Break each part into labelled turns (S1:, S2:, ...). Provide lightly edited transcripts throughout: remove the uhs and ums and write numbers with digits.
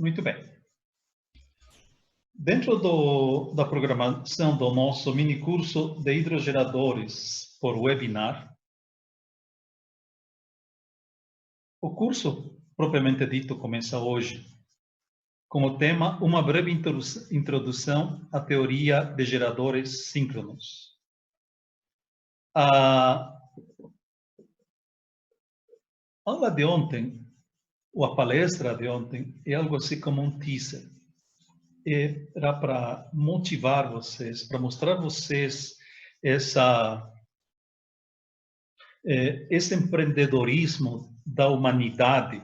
S1: Muito bem. Dentro da programação do nosso minicurso de hidrogeradores por webinar, o curso propriamente dito começa hoje com o tema Uma breve introdução à teoria de geradores síncronos. A aula de ontem, ou a palestra de ontem, é algo assim como um teaser. Era para motivar vocês, para mostrar a vocês esse empreendedorismo da humanidade,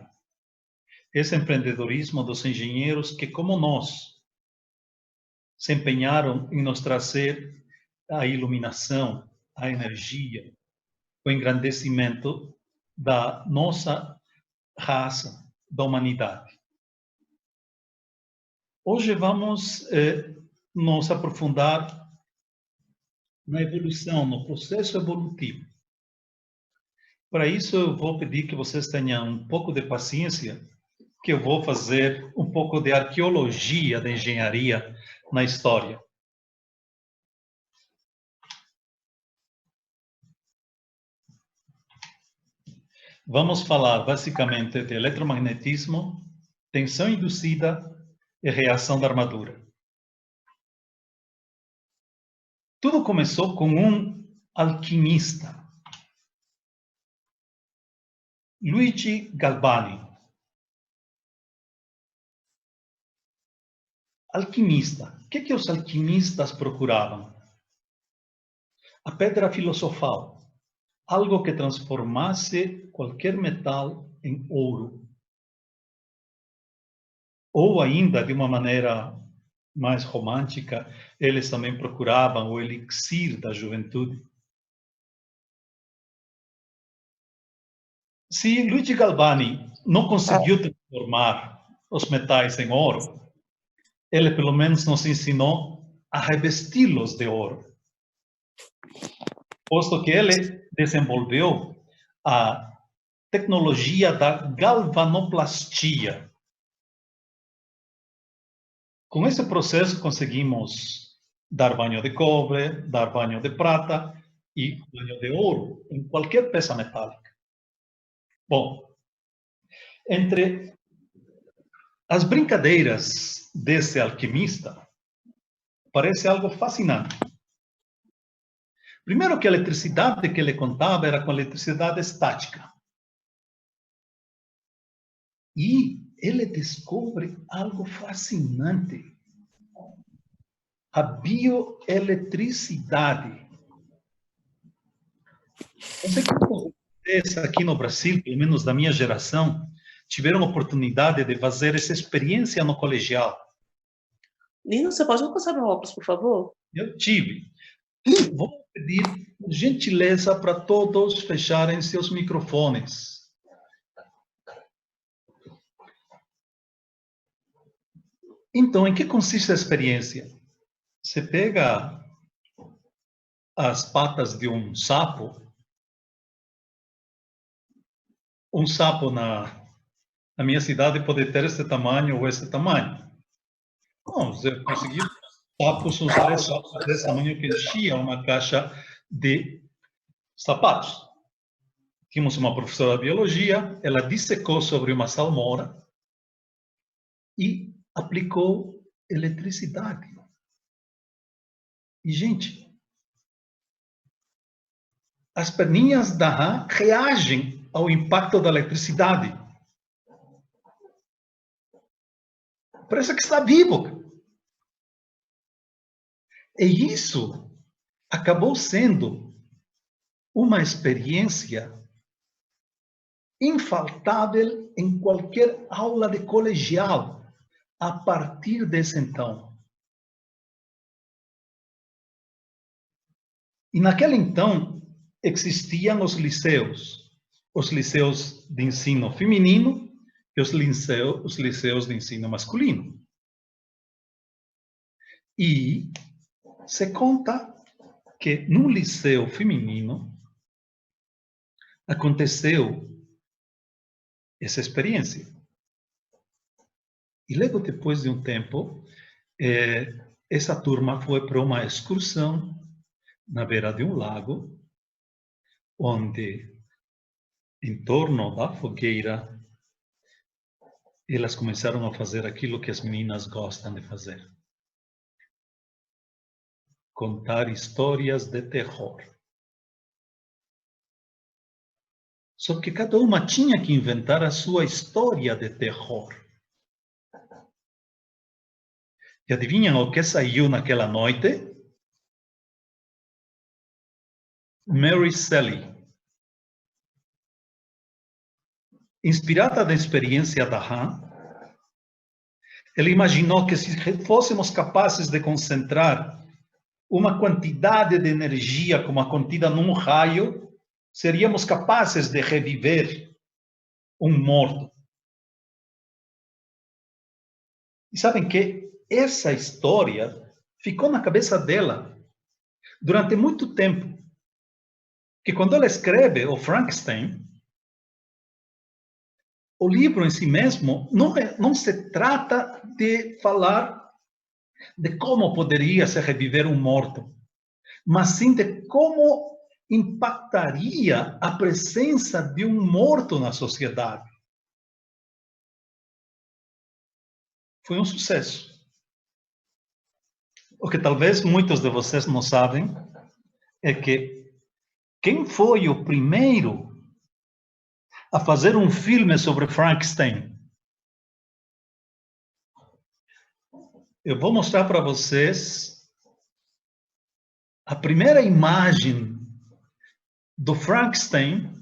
S1: esse empreendedorismo dos engenheiros que, como nós, se empenharam em nos trazer a iluminação, a energia, o engrandecimento da nossa raça, da humanidade. Hoje vamos nos aprofundar na evolução, no processo evolutivo. Para isso, eu vou pedir que vocês tenham um pouco de paciência, que eu vou fazer um pouco de arqueologia da engenharia na história. Vamos falar basicamente de eletromagnetismo, tensão induzida e reação da armadura. Tudo começou com um alquimista, Luigi Galvani. Alquimista. O que os alquimistas procuravam? A pedra filosofal. Algo que transformasse qualquer metal em ouro. Ou ainda, de uma maneira mais romântica, eles também procuravam o elixir da juventude. Se Luigi Galvani não conseguiu transformar os metais em ouro, ele pelo menos nos ensinou a revesti-los de ouro. Posto que ele desenvolveu a tecnologia da galvanoplastia. Com esse processo conseguimos dar banho de cobre, dar banho de prata e banho de ouro em qualquer peça metálica. Bom, entre as brincadeiras desse alquimista, parece algo fascinante. Primeiro que a eletricidade que ele contava era com eletricidade estática. E ele descobre algo fascinante. A bioeletricidade. Não sei como vocês aqui no Brasil, pelo menos da minha geração, tiveram a oportunidade de fazer essa experiência no colegial.
S2: Nino, você pode passar meu óculos, por favor?
S1: Eu tive. Vou pedir, por gentileza, para todos fecharem seus microfones. Então, em que consiste a experiência? Você pega as patas de um sapo na minha cidade pode ter esse tamanho ou esse tamanho. Bom, você conseguiu sapos, uns 3 sapos desse tamanho que enchiam uma caixa de sapatos. Tínhamos uma professora de biologia, ela dissecou sobre uma salmoura e aplicou eletricidade. E, gente, as perninhas da rã reagem ao impacto da eletricidade. Parece que está vivo. E isso acabou sendo uma experiência infaltável em qualquer aula de colegial a partir desse então. E naquele então existiam os liceus de ensino feminino e os liceus de ensino masculino. E se conta que no liceu feminino aconteceu essa experiência. E logo depois de um tempo, essa turma foi para uma excursão na beira de um lago, onde, em torno da fogueira, elas começaram a fazer aquilo que as meninas gostam de fazer: contar histórias de terror. Só que cada uma tinha que inventar a sua história de terror. E adivinham o que saiu naquela noite? Mary Shelley. Inspirada na experiência da Han, ela imaginou que se fôssemos capazes de concentrar uma quantidade de energia como a contida num raio, seríamos capazes de reviver um morto. E sabem que essa história ficou na cabeça dela durante muito tempo. Que quando ela escreve o Frankenstein, o livro em si mesmo não se trata de falar de como poderia se reviver um morto, mas sim de como impactaria a presença de um morto na sociedade. Foi um sucesso. O que talvez muitos de vocês não sabem é que quem foi o primeiro a fazer um filme sobre Frankenstein? Eu vou mostrar para vocês a primeira imagem do Frankenstein,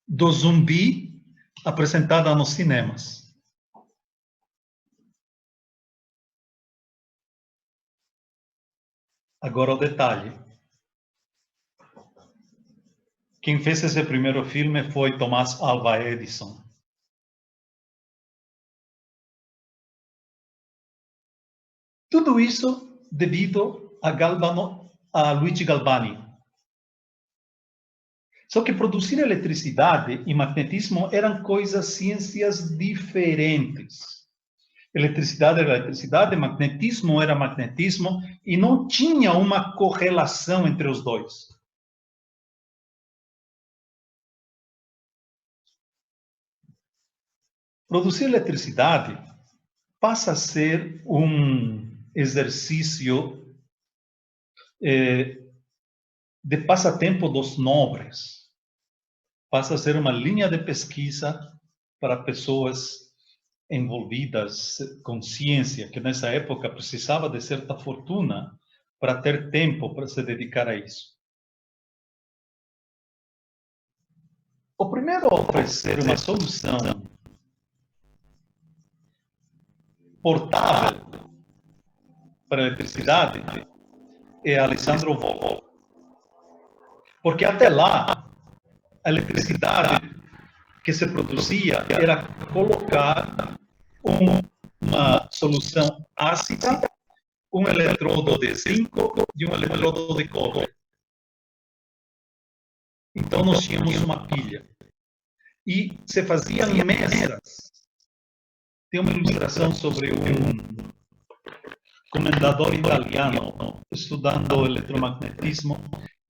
S1: do zumbi, apresentada nos cinemas. Agora o detalhe. Quem fez esse primeiro filme foi Thomas Alva Edison. Tudo isso devido a Luigi Galvani. Só que produzir eletricidade e magnetismo eram ciências diferentes. Eletricidade era eletricidade, magnetismo era magnetismo, e não tinha uma correlação entre os dois. Produzir eletricidade passa a ser um exercício de passatempo dos nobres. Passa a ser uma linha de pesquisa para pessoas envolvidas com ciência, que nessa época precisava de certa fortuna para ter tempo para se dedicar a isso. O primeiro a oferecer uma solução portável para a eletricidade é Alessandro Volta. Porque até lá, a eletricidade que se produzia era colocar uma solução ácida, um eletrodo de zinco e um eletrodo de cobre. Então, nós tínhamos uma pilha. E se faziam mesas. Tem uma ilustração sobre um comendador italiano estudando eletromagnetismo,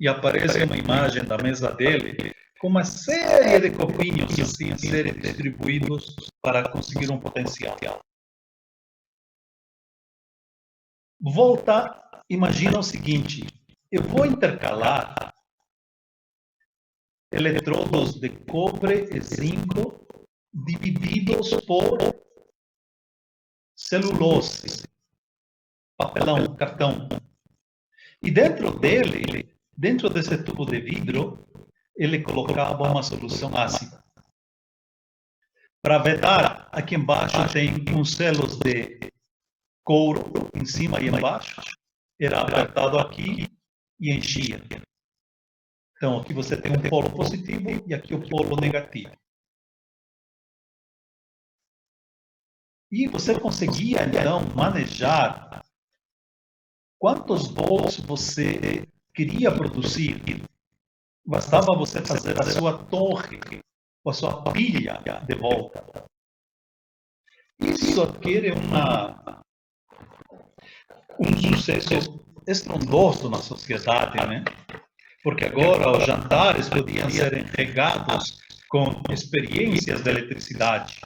S1: e aparece uma imagem da mesa dele com uma série de copinhos assim a serem distribuídos para conseguir um potencial. Volta, imagina o seguinte: eu vou intercalar eletrodos de cobre e zinco divididos por celulose, papelão, cartão. E dentro desse tubo de vidro, ele colocava uma solução ácida. Para vedar, aqui embaixo tem uns selos de couro, em cima e embaixo. Era apertado aqui e enchia. Então, aqui você tem um polo positivo e aqui o polo negativo. E você conseguia, então, manejar quantos volts você queria produzir. Bastava você fazer a sua torre, ou a sua pilha de volta. Isso adquire sucesso estrondoso na sociedade, né? Porque agora os jantares podiam ser regados com experiências de eletricidade.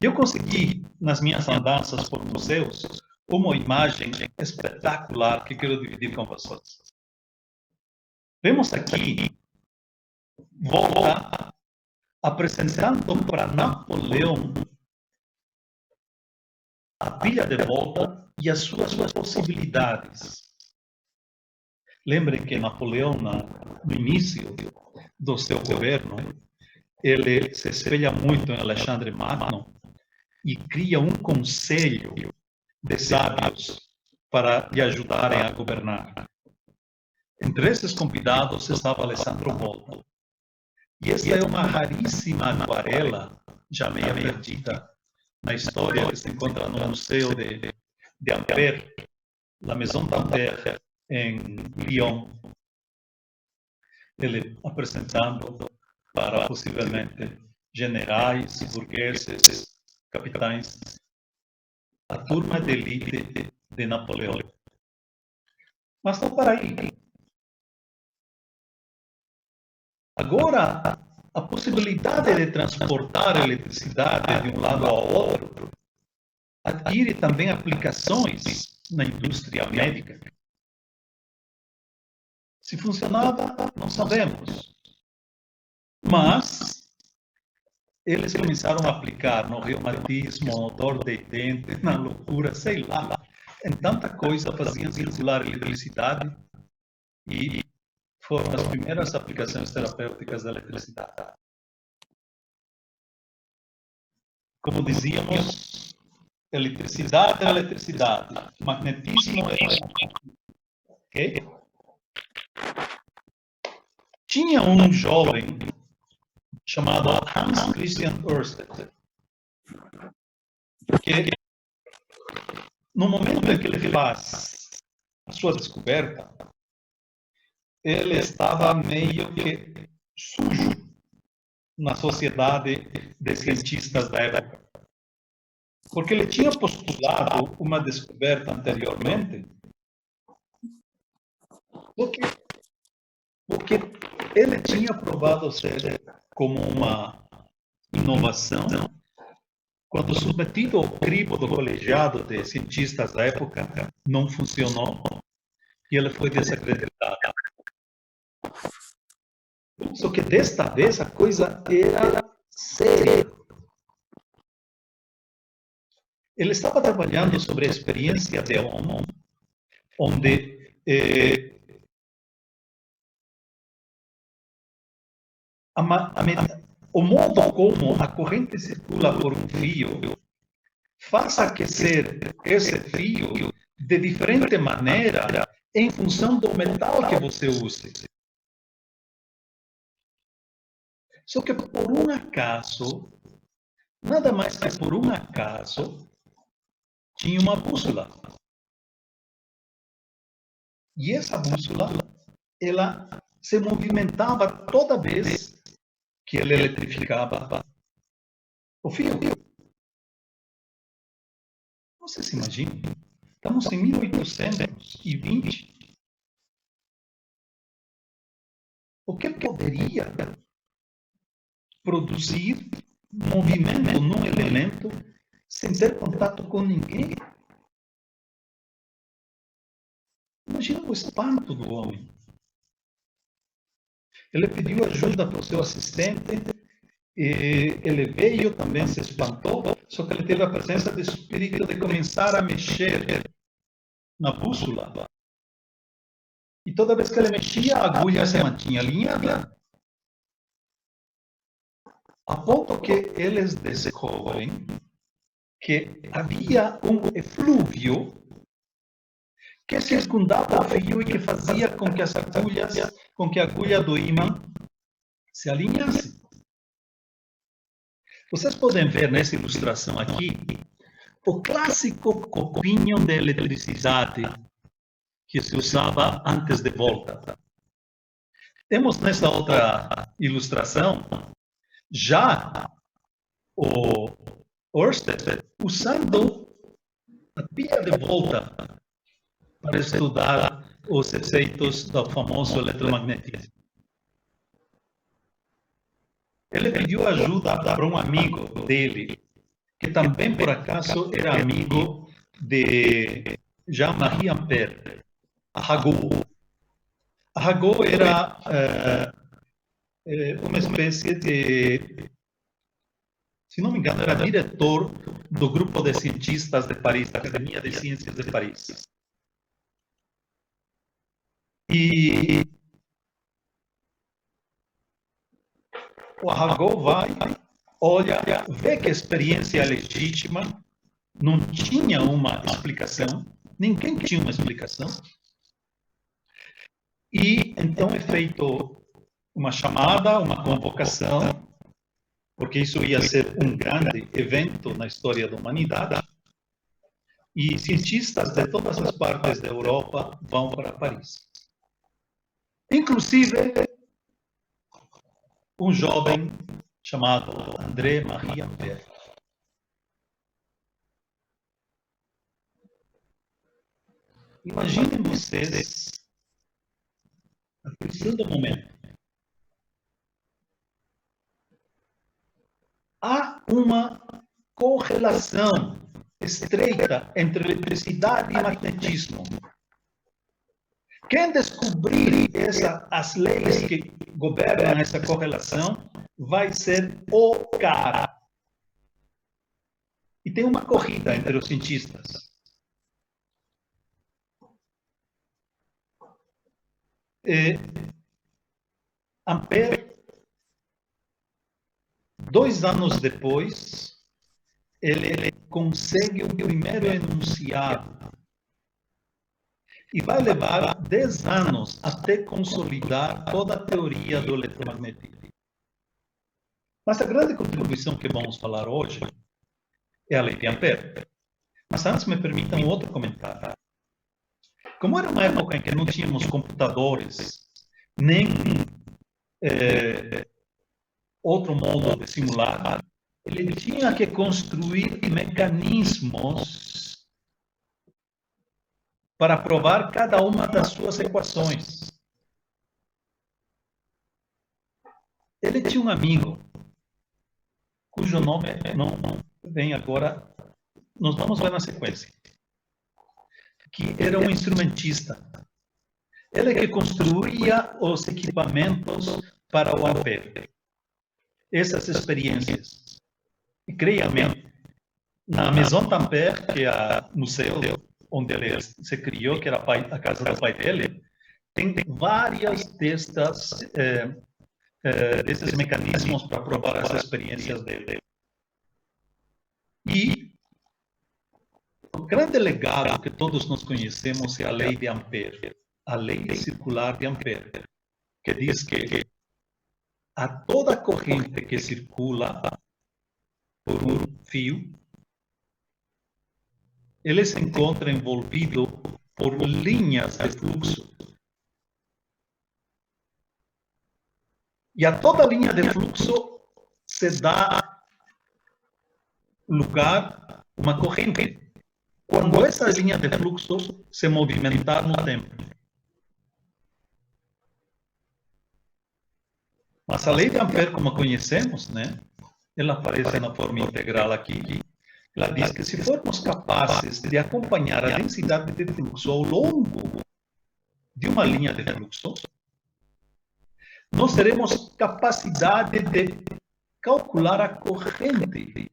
S1: Eu consegui, nas minhas andanças por museus, uma imagem espetacular que quero dividir com vocês. Vemos aqui, Volta apresentando para Napoleão a pilha de volta e as suas possibilidades. Lembrem que Napoleão, no início do seu governo, ele se espelha muito em Alexandre Magno e cria um conselho de sábios para lhe ajudarem a governar. Entre esses convidados estava Alessandro Volta. E esta é uma raríssima aquarela, já meio perdida na história, que se encontra no Museu de Ampère, la Maison d'Ampère, em Lyon. Ele apresentando para, possivelmente, generais, burgueses, capitães, a turma de elite de Napoleão. Mas não para aí. Agora, a possibilidade de transportar eletricidade de um lado ao outro adquire também aplicações na indústria médica. Se funcionava, não sabemos. Mas eles começaram a aplicar no reumatismo, no dor de dente, na loucura, sei lá. Em tanta coisa faziam circular eletricidade e foram as primeiras aplicações terapêuticas da eletricidade. Como dizíamos, eletricidade é eletricidade, magnetismo é magnetismo. Okay? Tinha um jovem chamado Hans Christian Ørsted, que no momento em que ele faz a sua descoberta, ele estava meio que sujo na sociedade de cientistas da época. Porque ele tinha postulado uma descoberta anteriormente, porque ele tinha provado ser como uma inovação, quando submetido ao crivo do colegiado de cientistas da época, não funcionou e ele foi desacreditado. Só que desta vez a coisa era séria. Ele estava trabalhando sobre a experiência de Ohm, onde o modo como a corrente circula por um fio faz aquecer esse fio de diferente maneira em função do metal que você use. Só que por um acaso, nada mais que por um acaso, tinha uma bússola. E essa bússola, ela se movimentava toda vez que ele eletrificava o fio. Você se imagina? Estamos em 1820. O que poderia produzir movimento num elemento sem ter contato com ninguém? Imagina o espanto do homem. Ele pediu ajuda para o seu assistente, e ele veio, também se espantou, só que ele teve a presença do espírito de começar a mexer na bússola. E toda vez que ele mexia, a agulha se mantinha alinhada. A ponto que eles descobrem que havia um eflúvio que circundava o fio e que fazia com que a agulha do ímã se alinhasse. Vocês podem ver nessa ilustração aqui o clássico copinho de eletricidade que se usava antes de Volta. Temos nessa outra ilustração já o Ørsted, usando a pia de volta para estudar os efeitos do famoso eletromagnetismo. Ele pediu ajuda para um amigo dele, que também, por acaso, era amigo de Jean-Marie Ampère, Arago. Arago era uma espécie de, se não me engano, era diretor do grupo de cientistas de Paris, da Academia de Ciências de Paris. E o Arago vai, olha, vê que a experiência é legítima, não tinha uma explicação, ninguém tinha uma explicação. E então é feito uma chamada, uma convocação, porque isso ia ser um grande evento na história da humanidade. E cientistas de todas as partes da Europa vão para Paris. Inclusive, um jovem chamado André-Marie Ampère. Imaginem vocês a questão do momento. Há uma correlação estreita entre eletricidade e magnetismo. Quem descobrir as leis que governam essa correlação vai ser o cara. E tem uma corrida entre os cientistas. Ampère, 2 anos depois, ele consegue o primeiro enunciado. E vai levar 10 anos até consolidar toda a teoria do eletromagnetismo. Mas a grande contribuição que vamos falar hoje é a lei de Ampère. Mas antes me permitam outro comentário. Como era uma época em que não tínhamos computadores, nem outro modo de simular, ele tinha que construir mecanismos para provar cada uma das suas equações. Ele tinha um amigo, cujo nome não vem agora, nós vamos ver na sequência, que era um instrumentista. Ele que construía os equipamentos para o Ampère. Essas experiências. E creia-me, na Maison d'Ampère, que é o museu onde ele se criou, que era a casa do pai dele, tem várias desses mecanismos para provar as experiências dele. E o grande legado que todos nós conhecemos é a lei de Ampère, a lei circular de Ampère, que diz que a toda corrente que circula por um fio, ele se encontra envolvido por linhas de fluxo. E a toda linha de fluxo se dá lugar uma corrente, quando essa linha de fluxo se movimentar no tempo. Mas a lei de Ampère, como conhecemos, né, ela aparece na forma integral aqui. Ela diz que se formos capazes de acompanhar a densidade de fluxo ao longo de uma linha de fluxo, nós teremos capacidade de calcular a corrente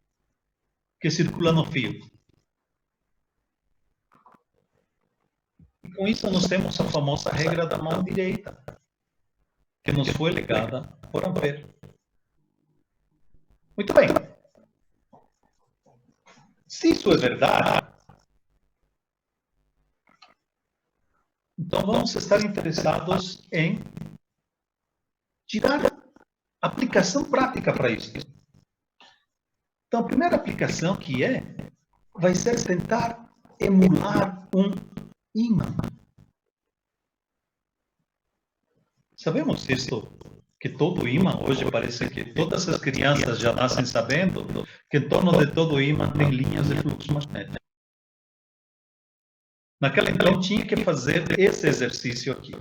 S1: que circula no fio. E com isso nós temos a famosa regra da mão direita, que nos foi legada por Ampère. Muito bem. Se isso é verdade, então vamos estar interessados em tirar aplicação prática para isso. Então, a primeira aplicação vai ser tentar emular um ímã. Sabemos isso que todo ímã, hoje parece que todas as crianças já nascem sabendo que em torno de todo ímã tem linhas de fluxo magnético. Naquela então tinha que fazer esse exercício aqui.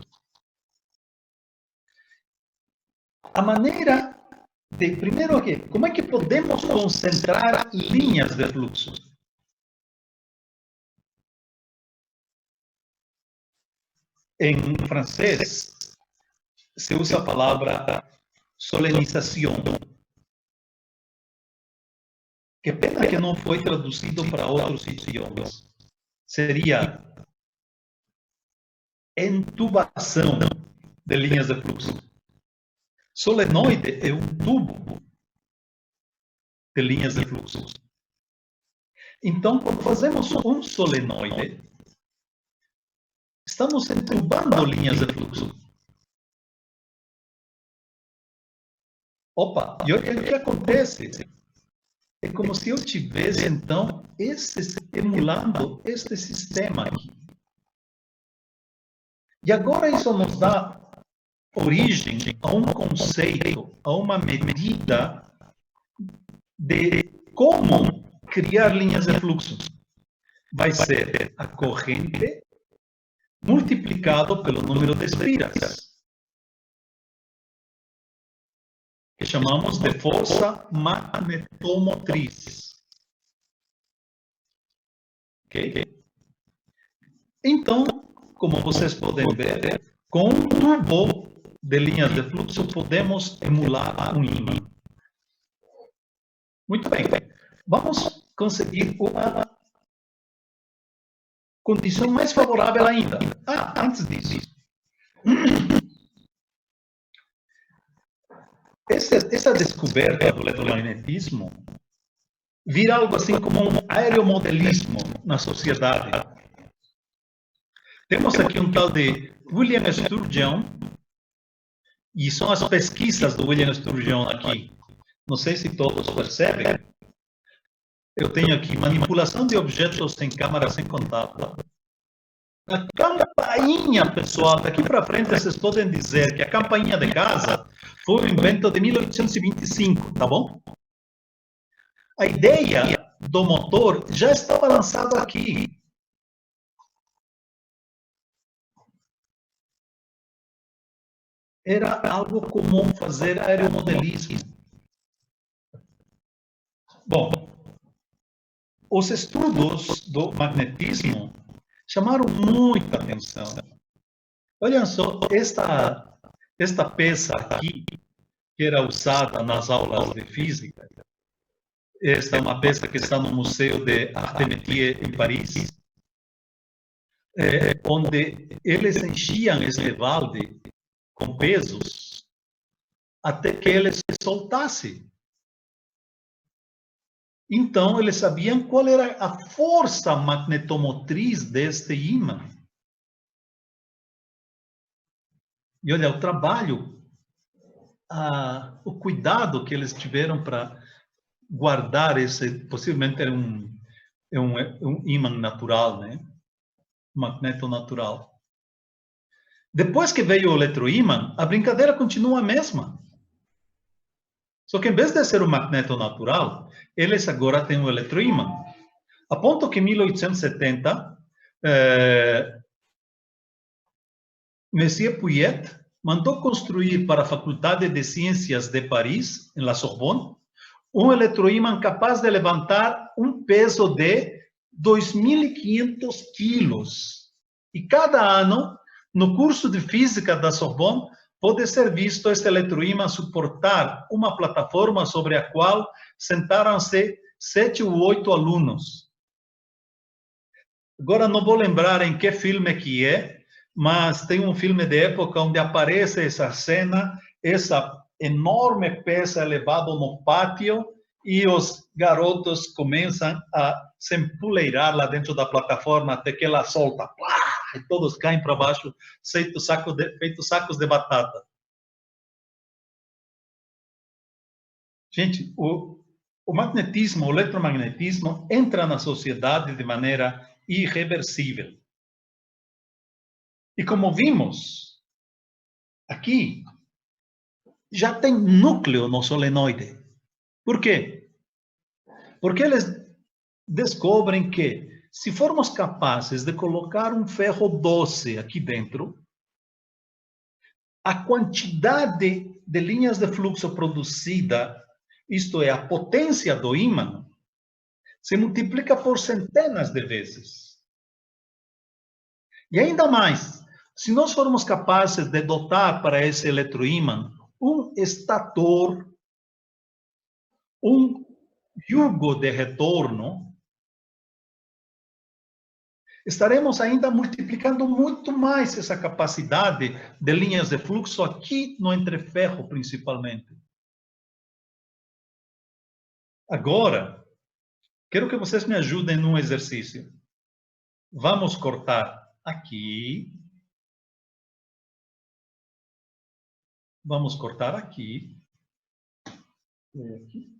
S1: A maneira de, primeiro aqui, como é que podemos concentrar linhas de fluxo? Em francês, se usa a palavra solenização. Que pena que não foi traduzido para outros idiomas. Seria entubação de linhas de fluxo. Solenoide é um tubo de linhas de fluxo. Então, quando fazemos um solenoide, estamos entubando linhas de fluxo. Opa, e o que acontece? É como se eu tivesse, então, emulando este sistema aqui. E agora isso nos dá origem a um conceito, a uma medida de como criar linhas de fluxo. Vai ser a corrente multiplicado pelo número de espiras, que chamamos de força magnetomotriz. Ok? Então, como vocês podem ver, com um tubo de linhas de fluxo podemos emular um ímã. Muito bem. Vamos conseguir uma condição mais favorável ainda. Antes disso. Essa descoberta do eletromagnetismo vira algo assim como um aeromodelismo na sociedade. Temos aqui um tal de William Sturgeon, e são as pesquisas do William Sturgeon aqui. Não sei se todos percebem. Eu tenho aqui manipulação de objetos sem câmara sem contato. A campainha, pessoal, daqui para frente vocês podem dizer que a campainha de casa foi um invento de 1825, tá bom? A ideia do motor já estava lançada aqui. Era algo comum fazer aeromodelismo. Bom, os estudos do magnetismo chamaram muita atenção. Olha só, esta peça aqui, que era usada nas aulas de física, esta é uma peça que está no Museu de Artemetier, em Paris, onde eles enchiam este balde com pesos até que ele se soltasse. Então, eles sabiam qual era a força magnetomotriz deste ímã. E olha, o trabalho, o cuidado que eles tiveram para guardar esse, possivelmente era um ímã natural, né? Magneto natural. Depois que veio o eletroímã, a brincadeira continua a mesma. Só que em vez de ser um magneto natural, eles agora têm um eletroímã. A ponto que em 1870, Monsieur Pouillet mandou construir para a Faculdade de Ciências de Paris, em La Sorbonne, um eletroímã capaz de levantar um peso de 2.500 quilos. E cada ano, no curso de Física da Sorbonne, pode ser visto este eletroímã suportar uma plataforma sobre a qual sentaram-se 7 ou 8 alunos. Agora não vou lembrar em que filme que é, mas tem um filme de época onde aparece essa cena, essa enorme peça elevada no pátio e os garotos começam a se empoleirar lá dentro da plataforma até que ela solta. E todos caem para baixo, feitos sacos de batata. Gente, o magnetismo, o eletromagnetismo entra na sociedade de maneira irreversível. E como vimos aqui, já tem núcleo no solenoide. Por quê? Porque eles descobrem que, se formos capazes de colocar um ferro doce aqui dentro, a quantidade de linhas de fluxo produzida, isto é, a potência do ímã, se multiplica por centenas de vezes. E ainda mais, se nós formos capazes de dotar para esse eletroímã um estator, um jugo de retorno, estaremos ainda multiplicando muito mais essa capacidade de linhas de fluxo aqui no entreferro, principalmente. Agora, quero que vocês me ajudem num exercício. Vamos cortar aqui. Vamos cortar aqui. Aqui.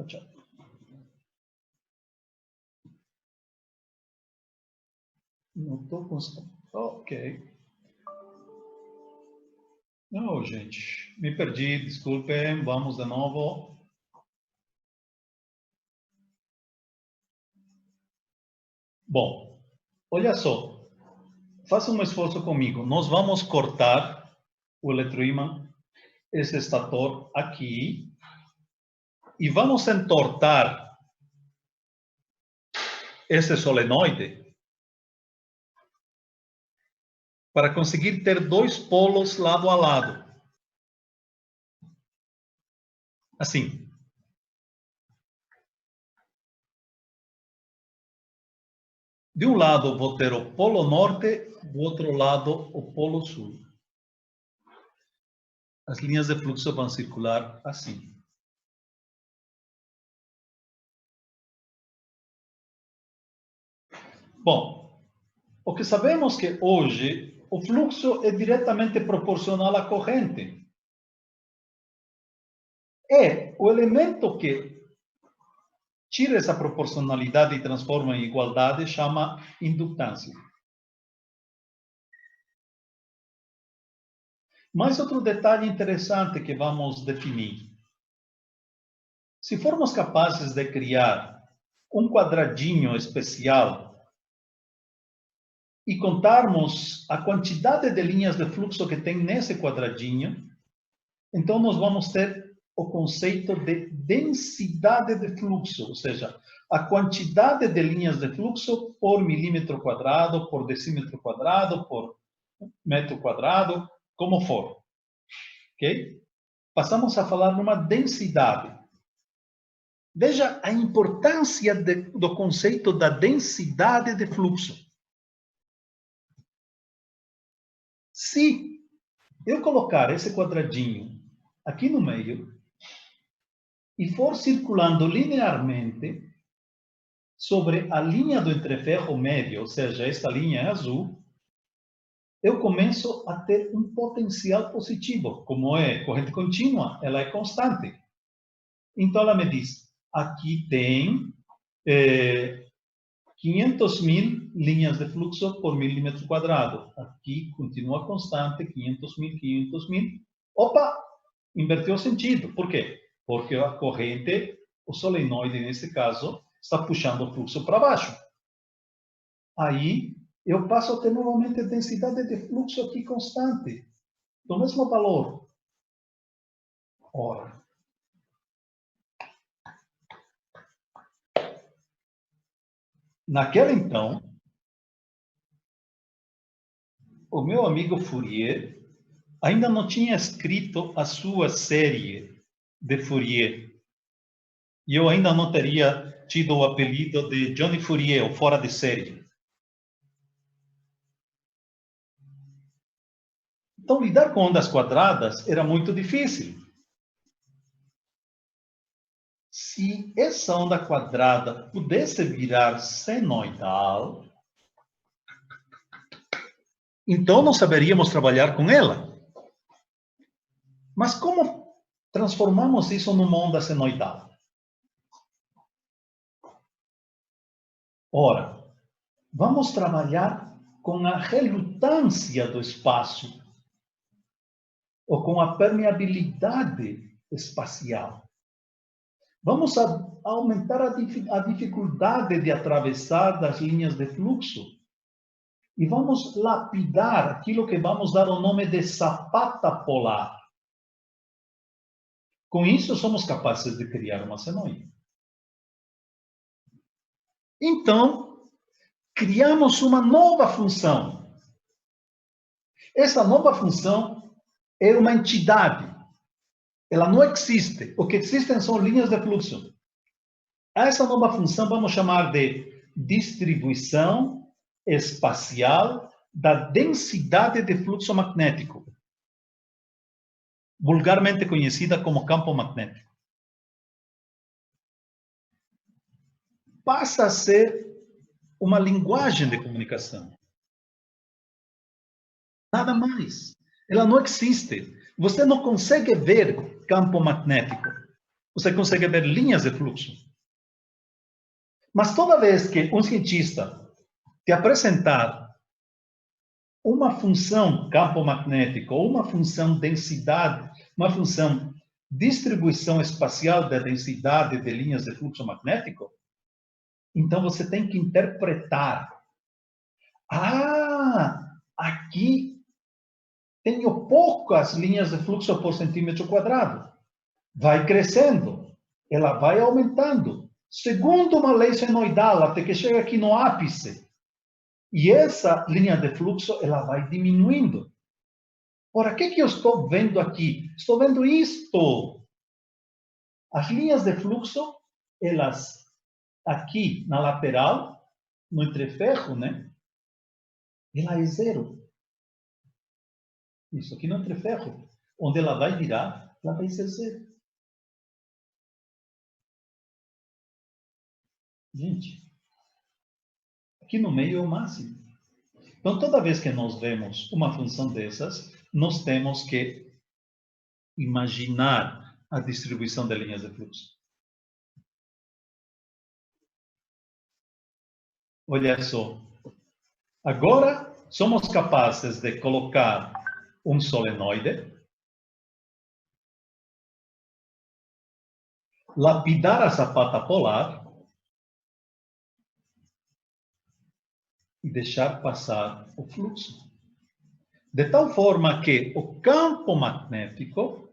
S1: Tchau. Não estou conseguindo. Ok. Não, gente, me perdi, desculpem, vamos de novo. Bom, olha só, faça um esforço comigo. Nós vamos cortar o eletroímã, esse estator aqui, e vamos entortar esse solenoide para conseguir ter dois polos lado a lado. Assim. De um lado vou ter o polo norte, do outro lado o polo sul. As linhas de fluxo vão circular assim. Bom, o que sabemos que hoje o fluxo é diretamente proporcional à corrente. É o elemento que tira essa proporcionalidade e transforma em igualdade chama indutância. Mais outro detalhe interessante que vamos definir. Se formos capazes de criar um quadradinho especial e contarmos a quantidade de linhas de fluxo que tem nesse quadradinho, então nós vamos ter o conceito de densidade de fluxo, ou seja, a quantidade de linhas de fluxo por milímetro quadrado, por decímetro quadrado, por metro quadrado, como for. Ok? Passamos a falar numa densidade. Veja a importância do conceito da densidade de fluxo. Se eu colocar esse quadradinho aqui no meio e for circulando linearmente sobre a linha do entreferro médio, ou seja, esta linha azul, eu começo a ter um potencial positivo. Como é corrente contínua, ela é constante. Então, ela me diz, aqui tem 500.000 linhas de fluxo por milímetro quadrado. Aqui continua constante, 500.000, 500.000. Opa, inverteu o sentido. Por quê? Porque a corrente, o solenoide, nesse caso, está puxando o fluxo para baixo. Aí, eu passo a ter novamente a densidade de fluxo aqui constante, do mesmo valor. Ora, naquela então, o meu amigo Fourier ainda não tinha escrito a sua série de Fourier. E eu ainda não teria tido o apelido de Johnny Fourier, ou fora de série. Então, lidar com ondas quadradas era muito difícil. Se essa onda quadrada pudesse virar senoidal, então não saberíamos trabalhar com ela. Mas como transformamos isso numa onda senoidal? Ora, vamos trabalhar com a relutância do espaço, ou com a permeabilidade espacial. Vamos aumentar a dificuldade de atravessar das linhas de fluxo. E vamos lapidar aquilo que vamos dar o nome de sapata polar. Com isso, somos capazes de criar uma senoide. Então, criamos uma nova função. Essa nova função é uma entidade. Ela não existe. O que existem são linhas de fluxo. Essa nova função vamos chamar de distribuição espacial da densidade de fluxo magnético, vulgarmente conhecida como campo magnético. Passa a ser uma linguagem de comunicação. Nada mais. Ela não existe. Você não consegue ver campo magnético. Você consegue ver linhas de fluxo. Mas toda vez que um cientista te apresentar uma função campo magnético, ou uma função densidade, uma função distribuição espacial da densidade de linhas de fluxo magnético, então você tem que interpretar. Ah, aqui tenho poucas linhas de fluxo por centímetro quadrado. Vai crescendo, ela vai aumentando, segundo uma lei senoidal, até que chega aqui no ápice. E essa linha de fluxo, ela vai diminuindo. Ora, o que eu estou vendo aqui? Estou vendo isto. As linhas de fluxo, elas, aqui na lateral, no entreferro, né? Ela é zero. Isso aqui no entreferro. Onde ela vai virar, ela vai ser zero. Gente, aqui no meio é o máximo. Então, toda vez que nós vemos uma função dessas, nós temos que imaginar a distribuição de linhas de fluxo. Olha só. Agora, somos capazes de colocar um solenoide, lapidar a sapata polar e deixar passar o fluxo. De tal forma que o campo magnético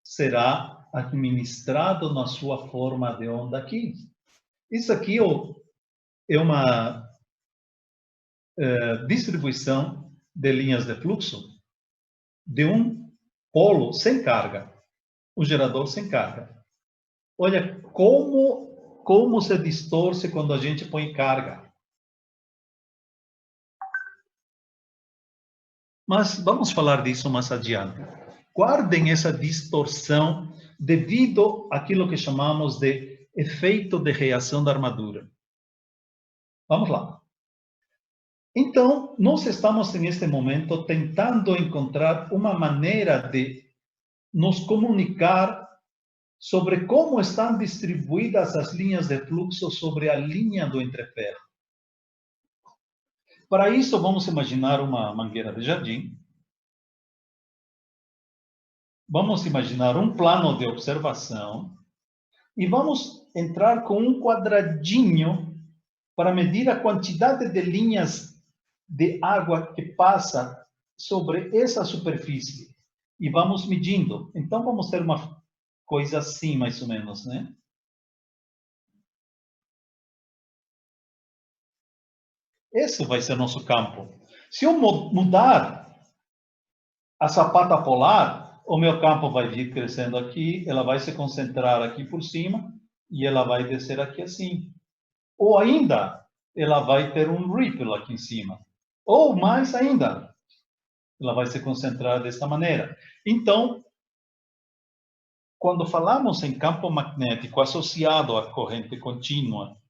S1: será administrado na sua forma de onda aqui. Isso aqui é uma distribuição de linhas de fluxo de um polo sem carga, um gerador sem carga. Olha como se distorce quando a gente põe carga. Mas vamos falar disso mais adiante. Guardem essa distorção devido àquilo que chamamos de efeito de reação da armadura. Vamos lá. Então, nós estamos, neste momento, tentando encontrar uma maneira de nos comunicar sobre como estão distribuídas as linhas de fluxo sobre a linha do entreferro. Para isso, vamos imaginar uma mangueira de jardim. Vamos imaginar um plano de observação. E vamos entrar com um quadradinho para medir a quantidade de linhas de água que passa sobre essa superfície. E vamos medindo. Então, vamos ter uma coisa assim, mais ou menos, né? Esse vai ser nosso campo. Se eu mudar a sapata polar, o meu campo vai vir crescendo aqui, ela vai se concentrar aqui por cima e ela vai descer aqui assim. Ou ainda, ela vai ter um ripple aqui em cima. Ou mais ainda, ela vai se concentrar dessa maneira. Então, quando falamos em campo magnético associado à corrente contínua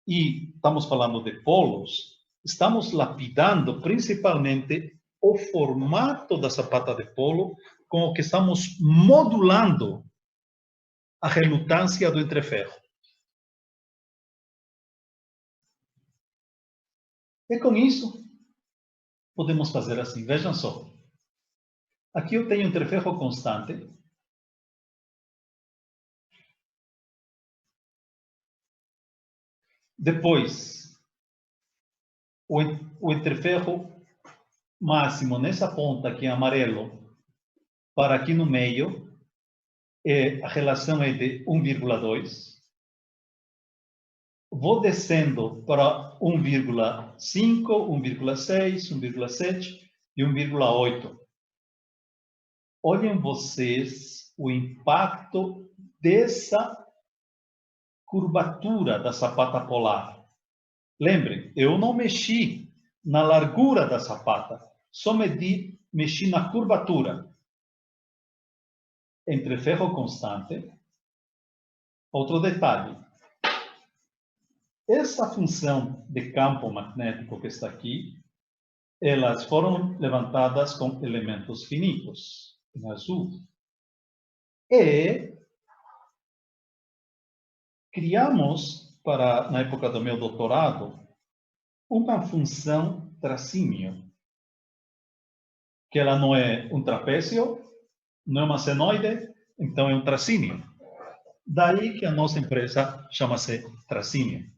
S1: e estamos falando de polos, estamos lapidando principalmente o formato da sapata de polo com o que estamos modulando a relutância do entreferro. E com isso, podemos fazer assim. Vejam só. Aqui eu tenho um entreferro constante. Depois, o entreferro máximo nessa ponta aqui em amarelo, para aqui no meio, a relação é de 1,2. Vou descendo para 1,5, 1,6, 1,7 e 1,8. Olhem vocês o impacto dessa curvatura da sapata polar. Lembrem, eu não mexi na largura da sapata, só mexi na curvatura. Entre ferro constante. Outro detalhe. Essa função de campo magnético que está aqui, elas foram levantadas com elementos finitos, em azul. E criamos, na época do meu doutorado, uma função tracínio, que ela não é um trapézio, não é uma senoide, então é um tracínio. Daí que a nossa empresa chama-se Tracínio.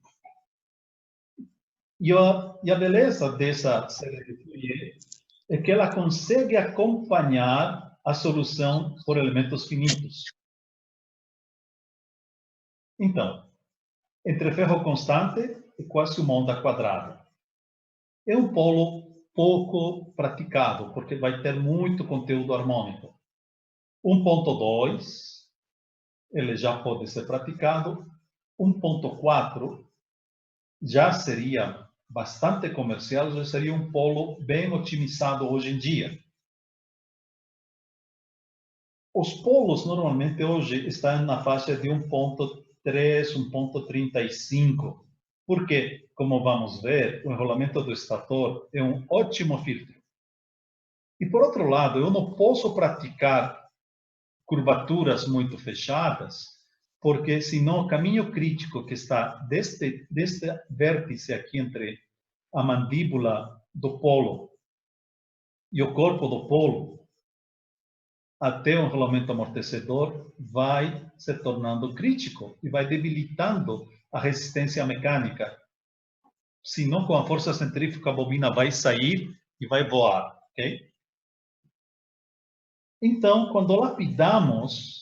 S1: E a beleza dessa série de Fourier é que ela consegue acompanhar a solução por elementos finitos. Então, entre ferro constante e quase uma onda quadrada. É um polo pouco praticado, porque vai ter muito conteúdo harmônico. 1.2, ele já pode ser praticado. 1.4 já seria bastante comercial, já seria um polo bem otimizado hoje em dia. Os polos, normalmente, hoje, estão na faixa de 1.3, 1.35, porque, como vamos ver, o enrolamento do estator é um ótimo filtro. E, por outro lado, eu não posso praticar curvaturas muito fechadas, porque, senão, o caminho crítico que está deste vértice aqui entre a mandíbula do polo e o corpo do polo, até o enrolamento amortecedor, vai se tornando crítico e vai debilitando a resistência mecânica. Senão, com a força centrífuga, a bobina vai sair e vai voar, ok? Então, quando lapidamos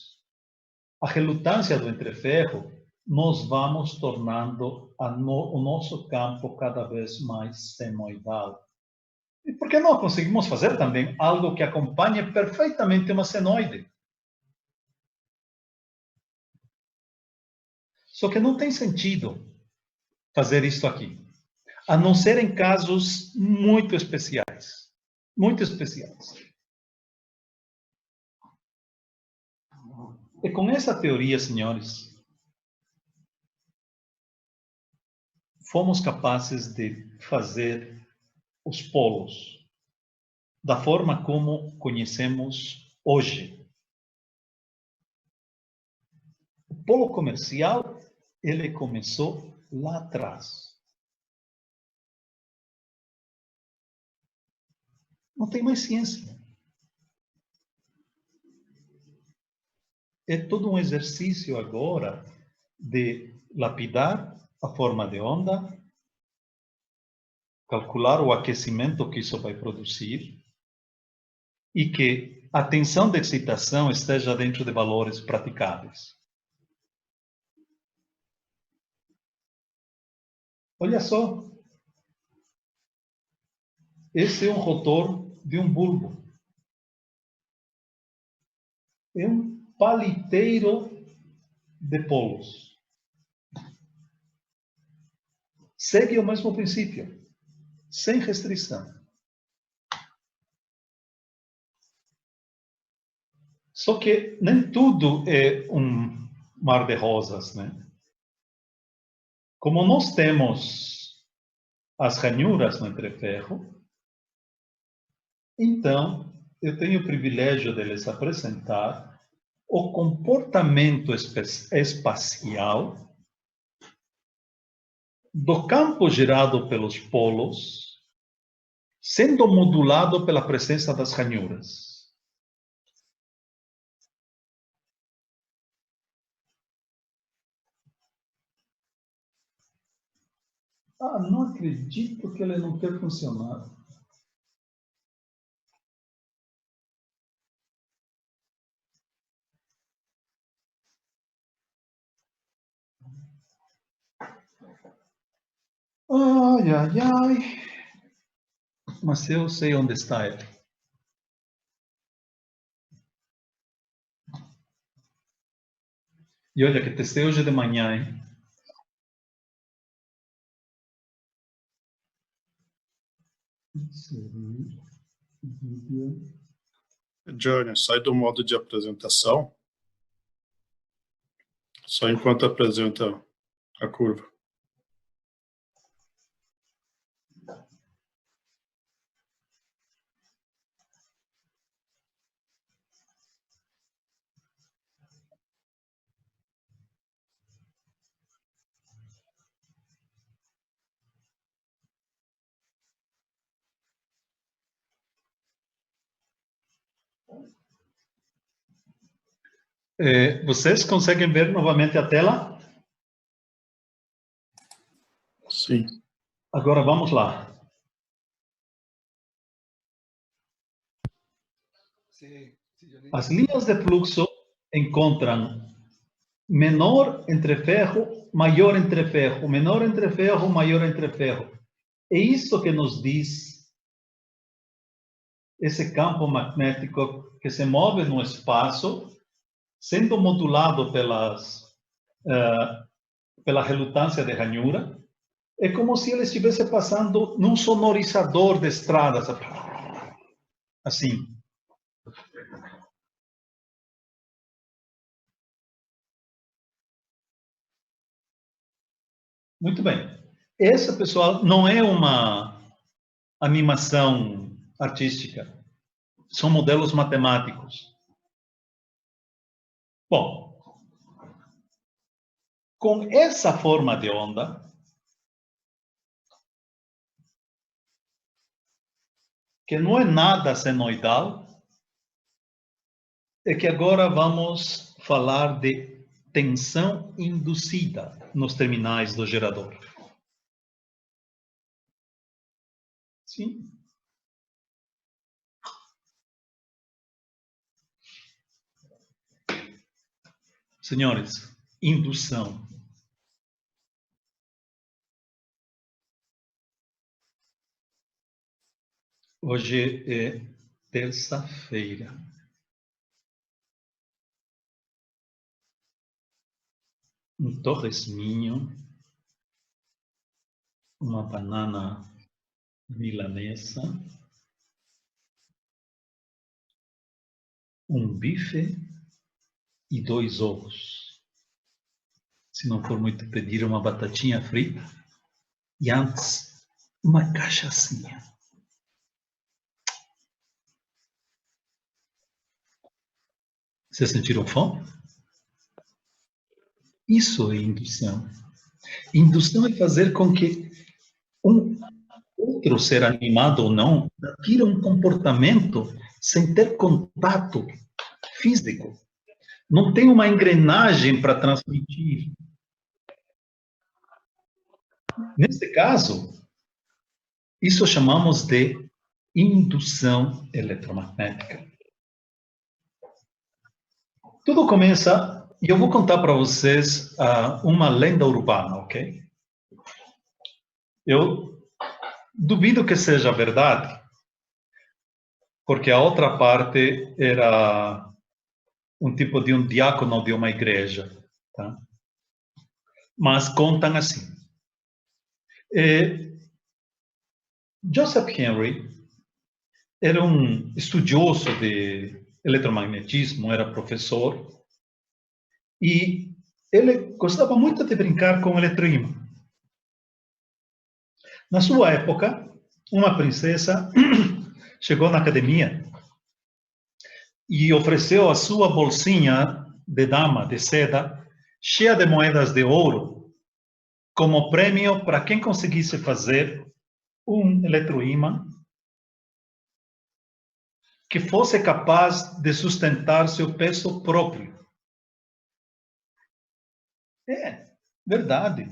S1: a relutância do entreferro, nós vamos tornando o nosso campo cada vez mais senoidal. E por que não conseguimos fazer também algo que acompanhe perfeitamente uma senoide? Só que não tem sentido fazer isso aqui, a não ser em casos muito especiais. Muito especiais. E com essa teoria, senhores, fomos capazes de fazer os polos da forma como conhecemos hoje. O polo comercial, ele começou lá atrás. Não tem mais ciência. É todo um exercício agora de lapidar a forma de onda, calcular o aquecimento que isso vai produzir e que a tensão de excitação esteja dentro de valores praticáveis. Olha só. Esse é um rotor de um bulbo. É um paliteiro de polos. Segue o mesmo princípio, sem restrição. Só que nem tudo é um mar de rosas, né? Como nós temos as ranhuras no entreferro, então eu tenho o privilégio de lhes apresentar o comportamento espacial do campo gerado pelos polos, sendo modulado pela presença das ranhuras. Ah, não acredito que ele não quer funcionar. Ai, ai, ai. Mas eu sei onde está ele. E olha que testei hoje de manhã, hein?
S3: Johnny, sai do modo de apresentação, só enquanto apresenta a curva.
S1: Vocês conseguem ver novamente a tela?
S3: Sim.
S1: Agora vamos lá. As linhas de fluxo encontram menor entre ferro, maior entre ferro, menor entre ferro, maior entre ferro. É isso que nos diz esse campo magnético que se move no espaço, sendo modulado pela relutância de ranhura. É como se ele estivesse passando num sonorizador de estradas. Assim. Muito bem. Essa, pessoal, não é uma animação artística. São modelos matemáticos. Bom, com essa forma de onda, que não é nada senoidal, é que agora vamos falar de tensão induzida nos terminais do gerador. Sim. Senhores, indução. Hoje é terça-feira. Um torresminho, uma banana milanesa, um bife e 2 ovos. Se não for muito pedir, uma batatinha frita. E antes, uma cachaçinha. Vocês sentiram fome? Isso é indução. Indução é fazer com que um outro ser animado ou não adquira um comportamento sem ter contato físico. Não tem uma engrenagem para transmitir. Nesse caso, isso chamamos de indução eletromagnética. Tudo começa, e eu vou contar para vocês uma lenda urbana, ok? Eu duvido que seja verdade, porque a outra parte era um tipo de um diácono de uma igreja, tá? Mas contam assim. Joseph Henry era um estudioso de eletromagnetismo, era professor, e ele gostava muito de brincar com eletroímã. Na sua época, uma princesa chegou na academia e ofereceu a sua bolsinha de dama, de seda, cheia de moedas de ouro, como prêmio para quem conseguisse fazer um eletroímã que fosse capaz de sustentar seu peso próprio. É verdade.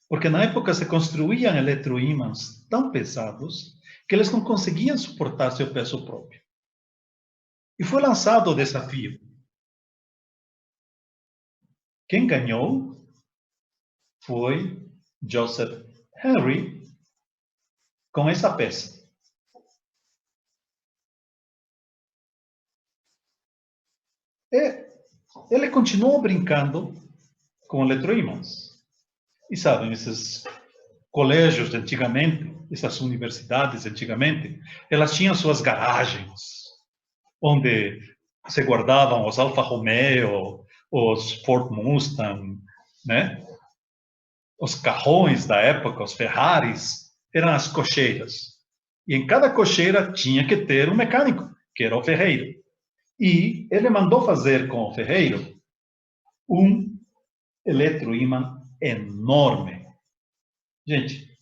S1: Porque na época se construíam eletroímãs tão pesados que eles não conseguiam suportar seu peso próprio. E foi lançado o desafio. Quem ganhou foi Joseph Henry com essa peça. E ele continuou brincando com eletroímãs. E sabem, esses colégios de antigamente, essas universidades antigamente, elas tinham suas garagens, onde se guardavam os Alfa Romeo, os Ford Mustang, né? Os carrões da época, os Ferraris, eram as cocheiras. E em cada cocheira tinha que ter um mecânico, que era o ferreiro. E ele mandou fazer com o ferreiro um eletroímã enorme. Gente,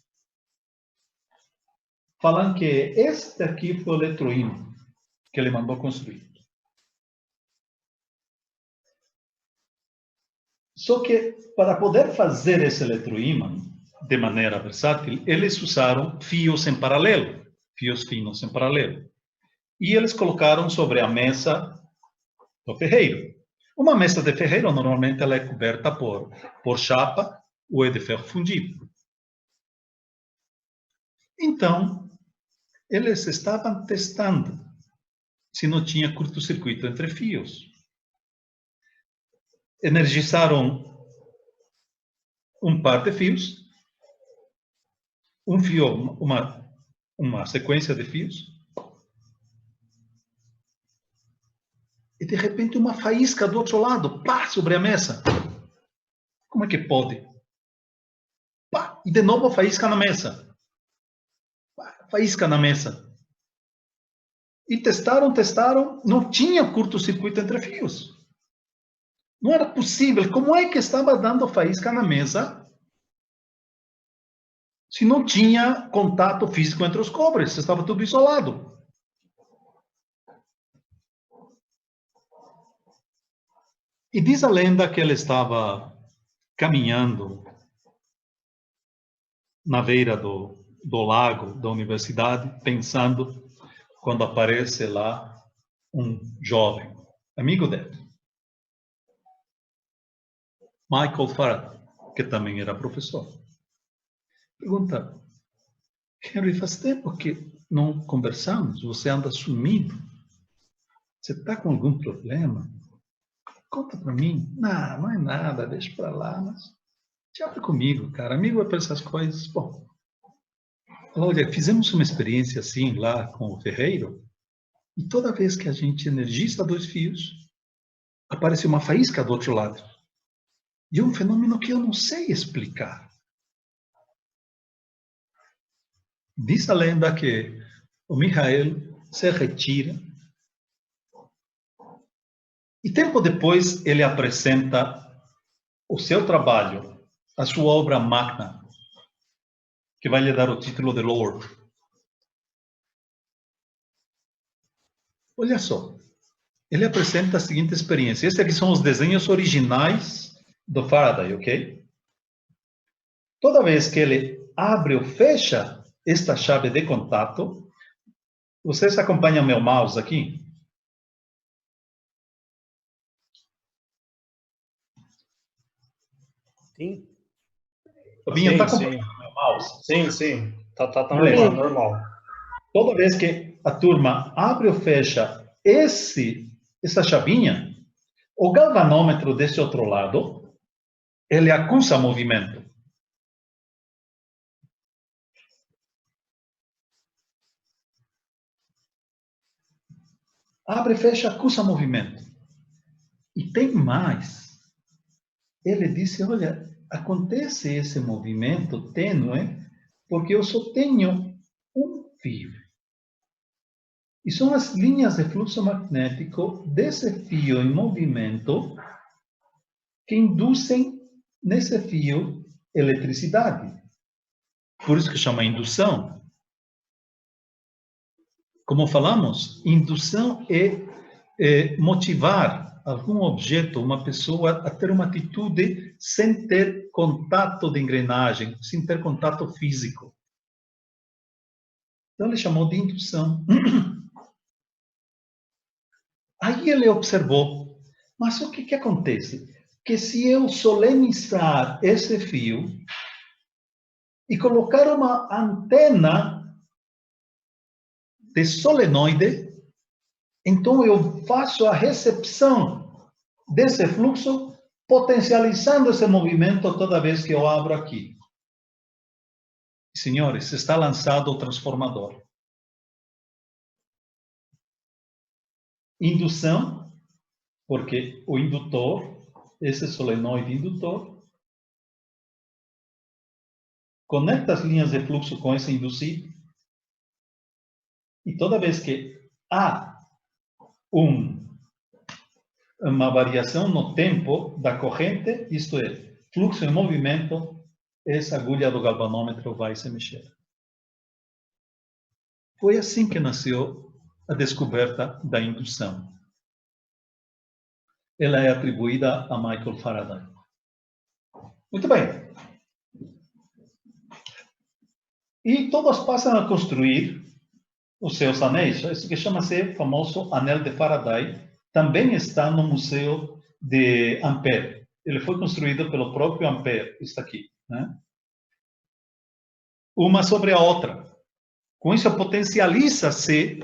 S1: falam que este aqui foi o eletroímã que ele mandou construir. Só que, para poder fazer esse eletroímã de maneira versátil, eles usaram fios em paralelo, fios finos em paralelo. E eles colocaram sobre a mesa do ferreiro. Uma mesa de ferreiro, normalmente, ela é coberta por chapa ou é de ferro fundido. Então, eles estavam testando se não tinha curto-circuito entre fios. Energizaram um par de fios, um fio, uma sequência de fios, e de repente uma faísca do outro lado, pá, sobre a mesa. Como é que pode? Pá, e de novo a faísca na mesa. Pá, faísca na mesa. E testaram, não tinha curto-circuito entre fios. Não era possível. Como é que estava dando faísca na mesa se não tinha contato físico entre os cobres? Estava tudo isolado. E diz a lenda que ele estava caminhando na beira do lago da universidade, pensando quando aparece lá um jovem, amigo dele, Michael Faraday, que também era professor. Pergunta: Henry, faz tempo que não conversamos, você anda sumido. Você está com algum problema? Conta para mim. Não, não é nada, deixa para lá, mas teatro comigo, cara. Amigo é para essas coisas. Bom, olha, fizemos uma experiência assim lá com o ferreiro, e toda vez que a gente energiza 2 fios, aparece uma faísca do outro lado. E é um fenômeno que eu não sei explicar. Diz a lenda que o Michael se retira e tempo depois ele apresenta o seu trabalho, a sua obra magna, que vai lhe dar o título de Lord. Olha só, ele apresenta a seguinte experiência. Esses aqui são os desenhos originais do Faraday, ok? Toda vez que ele abre ou fecha esta chave de contato, vocês acompanham meu mouse aqui?
S4: Sim.
S1: Tobinho, está
S4: Sim,
S1: acompanhando meu mouse?
S4: sim. Tá
S1: Beleza.
S4: normal.
S1: Toda vez que a turma abre ou fecha essa chavinha, o galvanômetro desse outro lado, ele acusa movimento. Abre e fecha, acusa movimento. E tem mais. Ele disse, olha, acontece esse movimento tênue porque eu só tenho um fio. E são as linhas de fluxo magnético desse fio em movimento que induzem nesse fio eletricidade. Por isso que chama indução. Como falamos, indução é motivar algum objeto, uma pessoa, a ter uma atitude sem ter contato de engrenagem, sem ter contato físico. Então, ele chamou de indução. Aí ele observou, mas o que acontece? Que se eu solenizar esse fio e colocar uma antena de solenoide, então eu faço a recepção desse fluxo, potencializando esse movimento toda vez que eu abro aqui. Senhores, está lançado o transformador. Indução, porque o indutor, esse solenoide indutor, conecta as linhas de fluxo com esse induzido, e toda vez que há uma variação no tempo da corrente, isto é, fluxo em movimento, essa agulha do galvanômetro vai se mexer. Foi assim que nasceu a descoberta da indução. Ela é atribuída a Michael Faraday. Muito bem. E todos passam a construir os seus anéis. Isso que chama-se famoso anel de Faraday. Também está no Museu de Ampère. Ele foi construído pelo próprio Ampère. Está aqui, né? Uma sobre a outra. Com isso, potencializa-se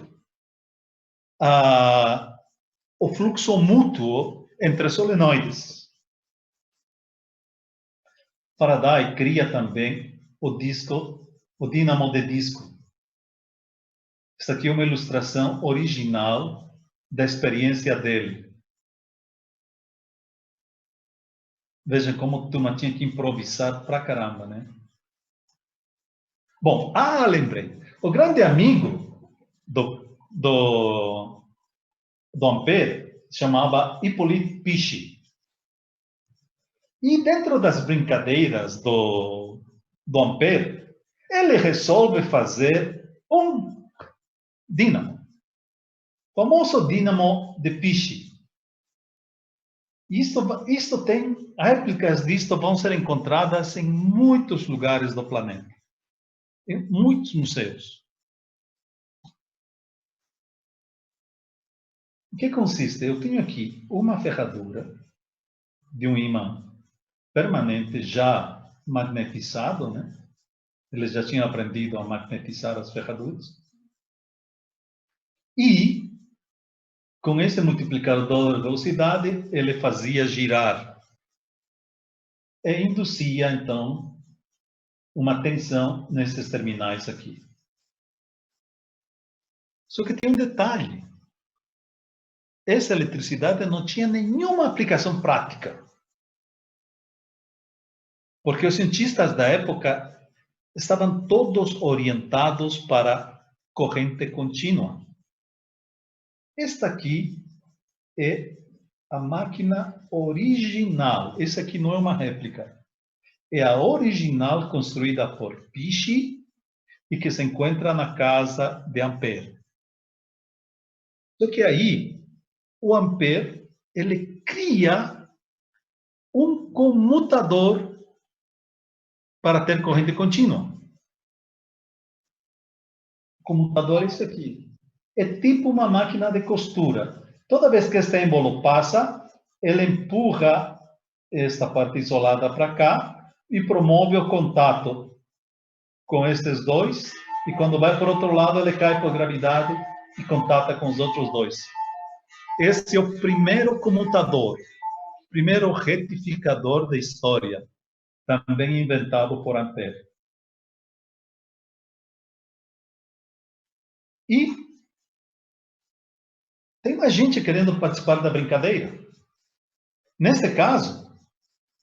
S1: o fluxo mútuo entre solenoides. Faraday cria também o dínamo de disco. Esta aqui é uma ilustração original da experiência dele. Vejam como a turma tinha que improvisar pra caramba, né? Bom, lembrei. O grande amigo do Ampère chamava Hippolyte Pichy. E dentro das brincadeiras do Ampère, ele resolve fazer um dínamo. O famoso dínamo de Pichy. Isto tem, réplicas disto vão ser encontradas em muitos lugares do planeta. Em muitos museus. O que consiste? Eu tenho aqui uma ferradura de um ímã permanente já magnetizado, né? Eles já tinham aprendido a magnetizar as ferraduras. E, com esse multiplicador de velocidade, ele fazia girar. E induzia, então, uma tensão nesses terminais aqui. Só que tem um detalhe. Essa eletricidade não tinha nenhuma aplicação prática. Porque os cientistas da época estavam todos orientados para corrente contínua. Esta aqui é a máquina original. Essa aqui não é uma réplica. É a original construída por Pichy e que se encontra na casa de Ampère. Só que aí, o Ampère, ele cria um comutador para ter corrente contínua. O comutador é isso aqui. É tipo uma máquina de costura. Toda vez que este êmbolo passa, ele empurra esta parte isolada para cá e promove o contato com estes dois. E quando vai para o outro lado, ele cai por gravidade e contata com os outros dois. Esse é o primeiro comutador, primeiro retificador da história, também inventado por Ampère. E tem mais gente querendo participar da brincadeira. Nesse caso,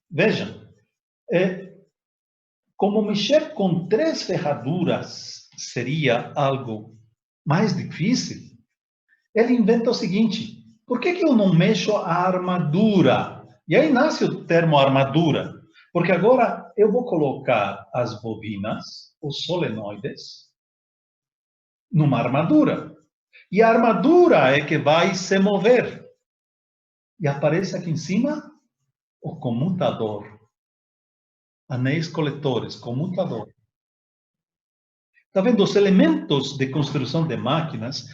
S1: vejam, como mexer com 3 ferraduras seria algo mais difícil, ele inventa o seguinte: por que eu não mexo a armadura? E aí nasce o termo armadura. Porque agora eu vou colocar as bobinas, os solenoides, numa armadura. E a armadura é que vai se mover. E aparece aqui em cima o comutador. Anéis coletores, comutador. Está vendo? Os elementos de construção de máquinas,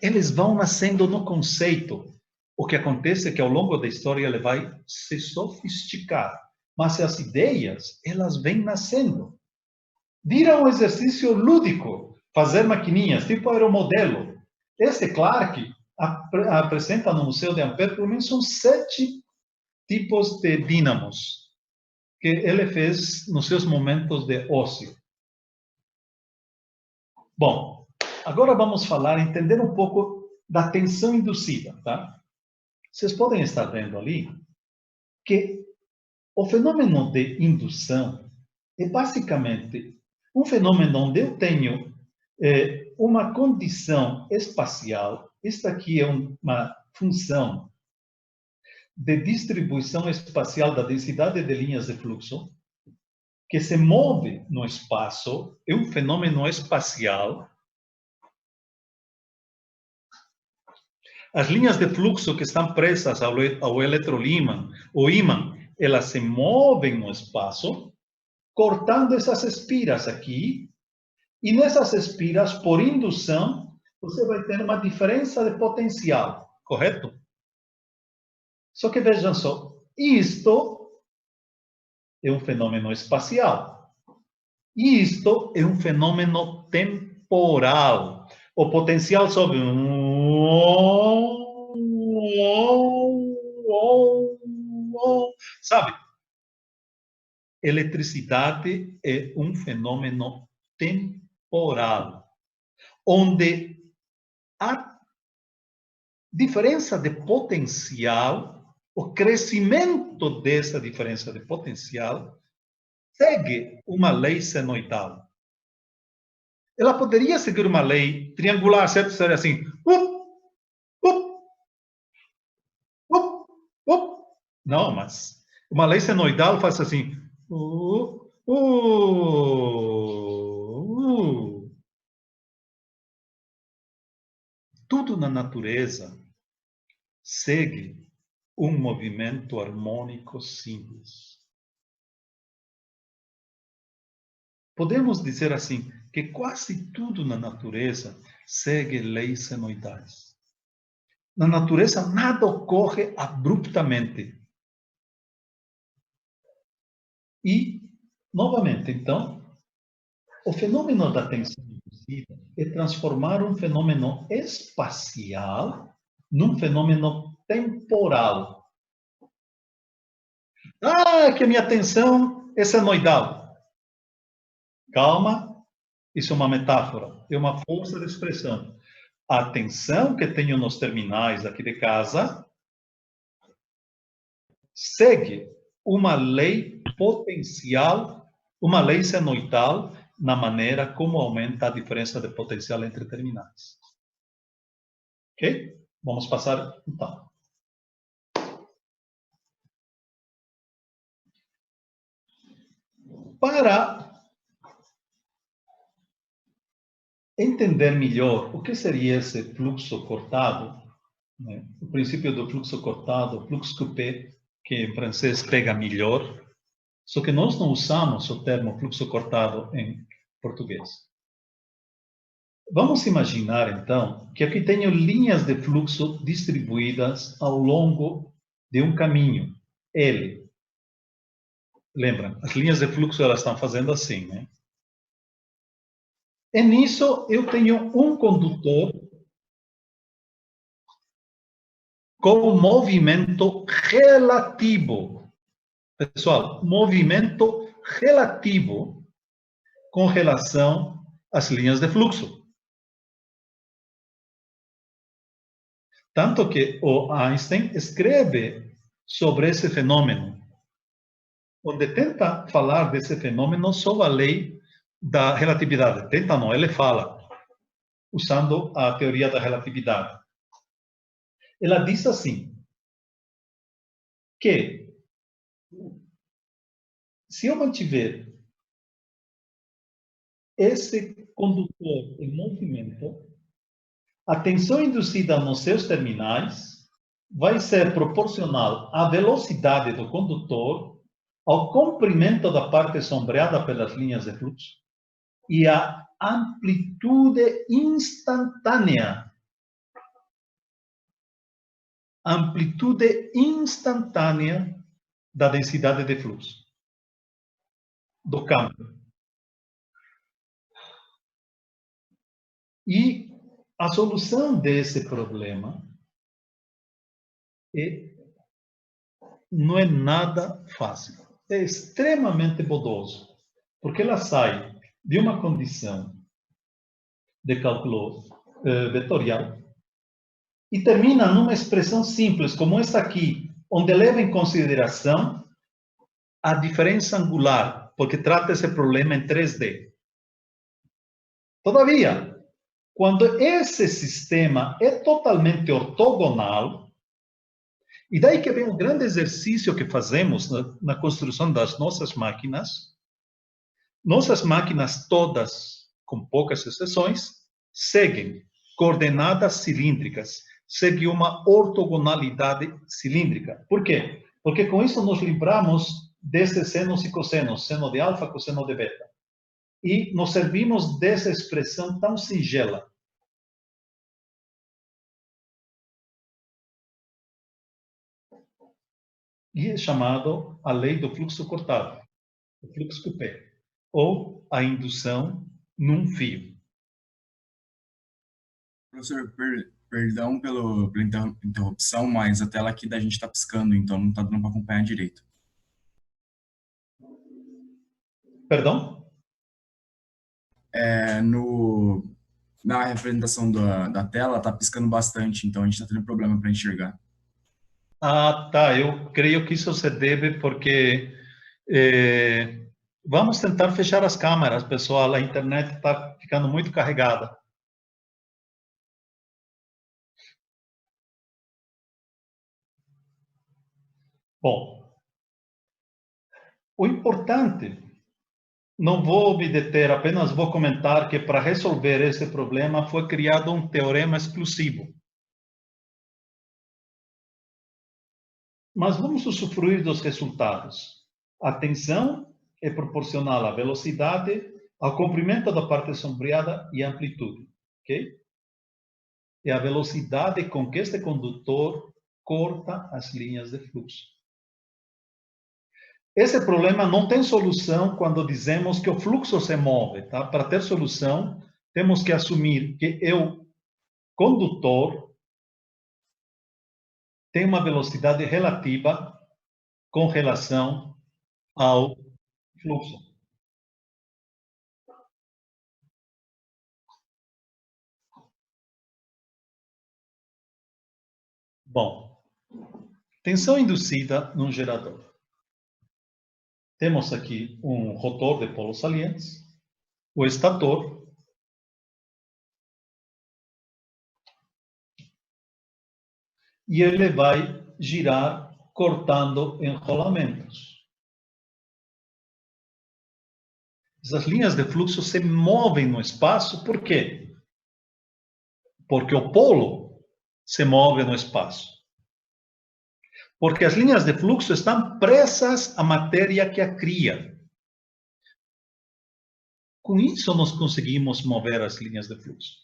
S1: eles vão nascendo no conceito. O que acontece é que ao longo da história ele vai se sofisticar. Mas as ideias, elas vêm nascendo. Vira um exercício lúdico, fazer maquininhas, tipo aeromodelo. Esse Clark apresenta no Museu de Ampere, pelo menos são 7 tipos de dínamos que ele fez nos seus momentos de ócio. Bom, agora vamos falar, entender um pouco da tensão induzida, tá? Vocês podem estar vendo ali que o fenômeno de indução é basicamente um fenômeno onde eu tenho uma condição espacial. Esta aqui é uma função de distribuição espacial da densidade de linhas de fluxo, que se move no espaço, é um fenômeno espacial. As linhas de fluxo que estão presas ao eletroímã, o ímã, elas se movem no espaço, cortando essas espiras aqui, e nessas espiras, por indução, você vai ter uma diferença de potencial, correto? Só que vejam só, isto é um fenômeno espacial. E isto é um fenômeno temporal. O potencial sobe. Sabe? Eletricidade é um fenômeno temporal, onde a diferença de potencial, o crescimento dessa diferença de potencial, segue uma lei senoidal. Ela poderia seguir uma lei triangular, certo? Seria assim, Não, mas uma lei senoidal faz assim, Tudo na natureza segue um movimento harmônico simples. Podemos dizer assim, que quase tudo na natureza segue leis senoidais. Na natureza, nada ocorre abruptamente. E, novamente, então, o fenômeno da tensão induzida é transformar um fenômeno espacial num fenômeno temporal. Ah, que a minha tensão é senoidal. Calma, isso é uma metáfora, é uma força de expressão. A tensão que tenho nos terminais aqui de casa segue uma lei potencial, uma lei senoidal na maneira como aumenta a diferença de potencial entre terminais. Ok? Vamos passar, então. Para entender melhor o que seria esse fluxo cortado, né? O princípio do fluxo cortado, flux coupé, que em francês pega melhor, só que nós não usamos o termo fluxo cortado em português. Vamos imaginar, então, que aqui tenho linhas de fluxo distribuídas ao longo de um caminho, L. Lembram? As linhas de fluxo elas estão fazendo assim, né? E nisso eu tenho um condutor com movimento relativo. Pessoal, movimento relativo com relação às linhas de fluxo. Tanto que o Einstein escreve sobre esse fenômeno, onde tenta falar desse fenômeno sob a lei da relatividade. Tenta não, ele fala, usando a teoria da relatividade. Ela diz assim, que se eu mantiver esse condutor em movimento, a tensão induzida nos seus terminais vai ser proporcional à velocidade do condutor, ao comprimento da parte sombreada pelas linhas de fluxo e à amplitude instantânea da densidade de fluxo do campo. E a solução desse problema não é nada fácil. É extremamente bodoso, porque ela sai de uma condição de cálculo vetorial e termina numa expressão simples, como esta aqui, onde leva em consideração a diferença angular, porque trata esse problema em 3D. Todavia, quando esse sistema é totalmente ortogonal, e daí que vem o grande exercício que fazemos na construção das nossas máquinas todas, com poucas exceções, seguem coordenadas cilíndricas, seguem uma ortogonalidade cilíndrica. Por quê? Porque com isso nos livramos desses senos e cossenos, seno de alfa, cosseno de beta. E nos servimos dessa expressão tão singela. E é chamado a lei do fluxo cortado, o fluxo coupé, ou a indução num fio.
S4: Professor, perdão pela interrupção, mas a tela aqui da gente está piscando, então não está dando para acompanhar direito.
S1: Perdão?
S4: Na representação da tela está piscando bastante, então a gente está tendo problema para enxergar.
S1: Ah, tá. Eu creio que isso se deve porque vamos tentar fechar as câmeras, pessoal. A internet está ficando muito carregada. Bom, o importante, não vou me deter, apenas vou comentar que para resolver esse problema foi criado um teorema exclusivo. Mas vamos usufruir dos resultados. A tensão é proporcional à velocidade, ao comprimento da parte sombreada e à amplitude. Ok? É a velocidade com que este condutor corta as linhas de fluxo. Esse problema não tem solução quando dizemos que o fluxo se move. Tá? Para ter solução, temos que assumir que o condutor tem uma velocidade relativa com relação ao fluxo. Bom, tensão induzida num gerador. Temos aqui um rotor de polos salientes, o estator, e ele vai girar cortando enrolamentos. Essas linhas de fluxo se movem no espaço, por quê? Porque o polo se move no espaço. Porque as linhas de fluxo estão presas à matéria que a cria. Com isso, nós conseguimos mover as linhas de fluxo.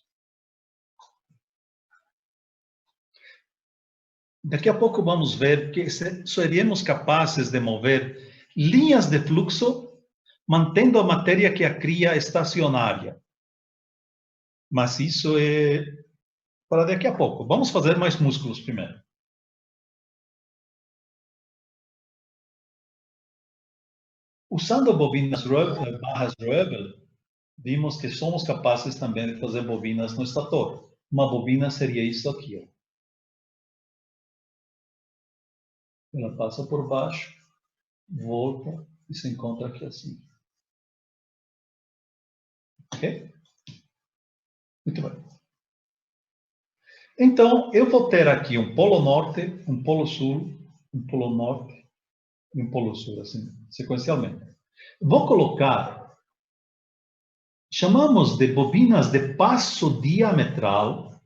S1: Daqui a pouco vamos ver que seríamos capazes de mover linhas de fluxo mantendo a matéria que a cria estacionária. Mas isso é para daqui a pouco. Vamos fazer mais músculos primeiro. Usando barras Roebel, vimos que somos capazes também de fazer bobinas no estator. Uma bobina seria isso aqui. Ó. Ela passa por baixo, volta e se encontra aqui assim. Ok? Muito bem. Então, eu vou ter aqui um polo norte, um polo sul, um polo norte e um polo sul, assim, sequencialmente. Vou colocar, chamamos de bobinas de passo diametral,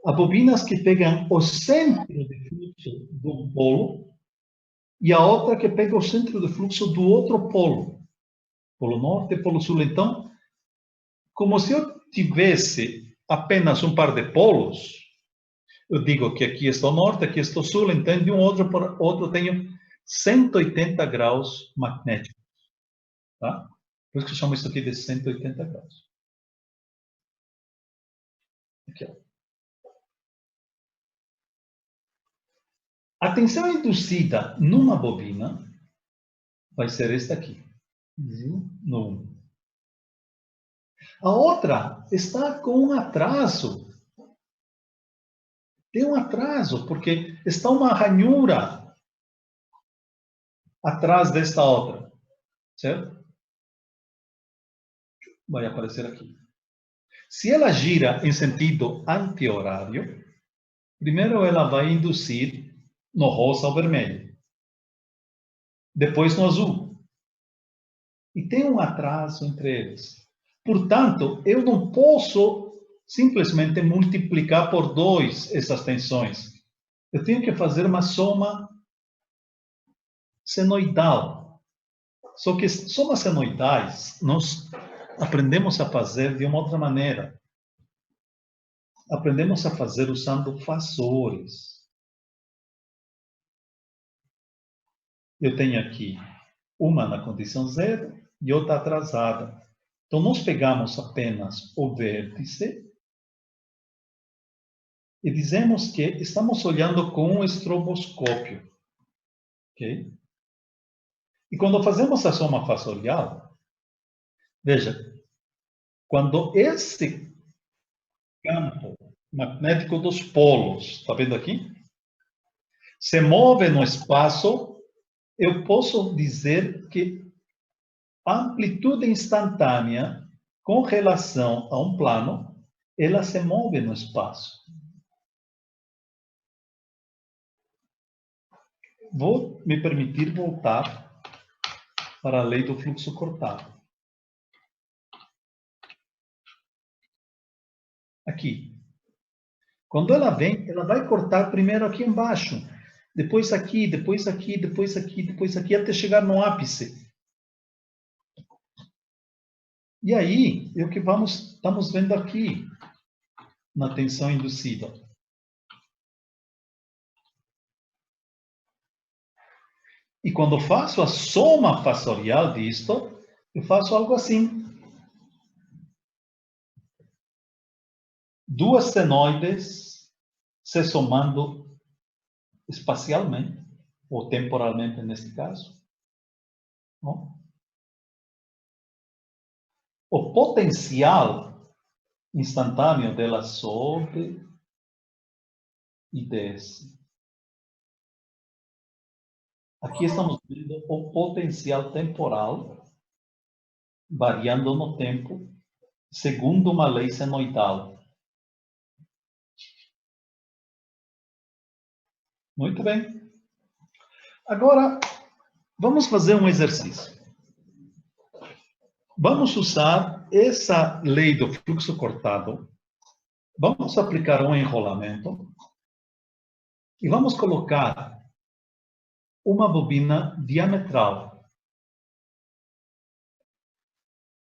S1: a bobinas que pegam o centro de fluxo do polo e a outra que pega o centro de fluxo do outro polo, polo norte e polo sul. Então, como se eu tivesse apenas um par de polos, eu digo que aqui está o norte, aqui está o sul, então de um outro para outro tenho 180 graus magnéticos. Tá? Por isso que eu chamo isso aqui de 180 graus. Aqui, ó. A tensão induzida numa bobina vai ser esta aqui, no 1. A outra está com um atraso. Tem um atraso, porque está uma ranhura atrás desta outra. Certo? Vai aparecer aqui. Se ela gira em sentido anti-horário, primeiro ela vai induzir no rosa ou vermelho. Depois no azul. E tem um atraso entre eles. Portanto, eu não posso simplesmente multiplicar por 2 essas tensões. Eu tenho que fazer uma soma senoidal. Só que somas senoidais nós aprendemos a fazer de uma outra maneira. Aprendemos a fazer usando fasores. Eu tenho aqui uma na condição 0 e outra atrasada. Então, nós pegamos apenas o vértice e dizemos que estamos olhando com um estroboscópio. Ok? E quando fazemos a soma fasorial, veja, quando esse campo magnético dos polos, está vendo aqui? Se move no espaço, eu posso dizer que a amplitude instantânea com relação a um plano, ela se move no espaço. Vou me permitir voltar para a lei do fluxo cortado. Aqui. Quando ela vem, ela vai cortar primeiro aqui embaixo, depois aqui, depois aqui, depois aqui, depois aqui, até chegar no ápice. E aí, é o que estamos vendo aqui, na tensão induzida. E quando eu faço a soma fasorial disto, eu faço algo assim. Duas senoides se somando espacialmente, ou temporalmente neste caso. Não? O potencial instantâneo dela sobe e desce. Aqui estamos vendo o potencial temporal variando no tempo, segundo uma lei senoidal. Muito bem. Agora, vamos fazer um exercício. Vamos usar essa lei do fluxo cortado. Vamos aplicar um enrolamento. E vamos colocar uma bobina diametral.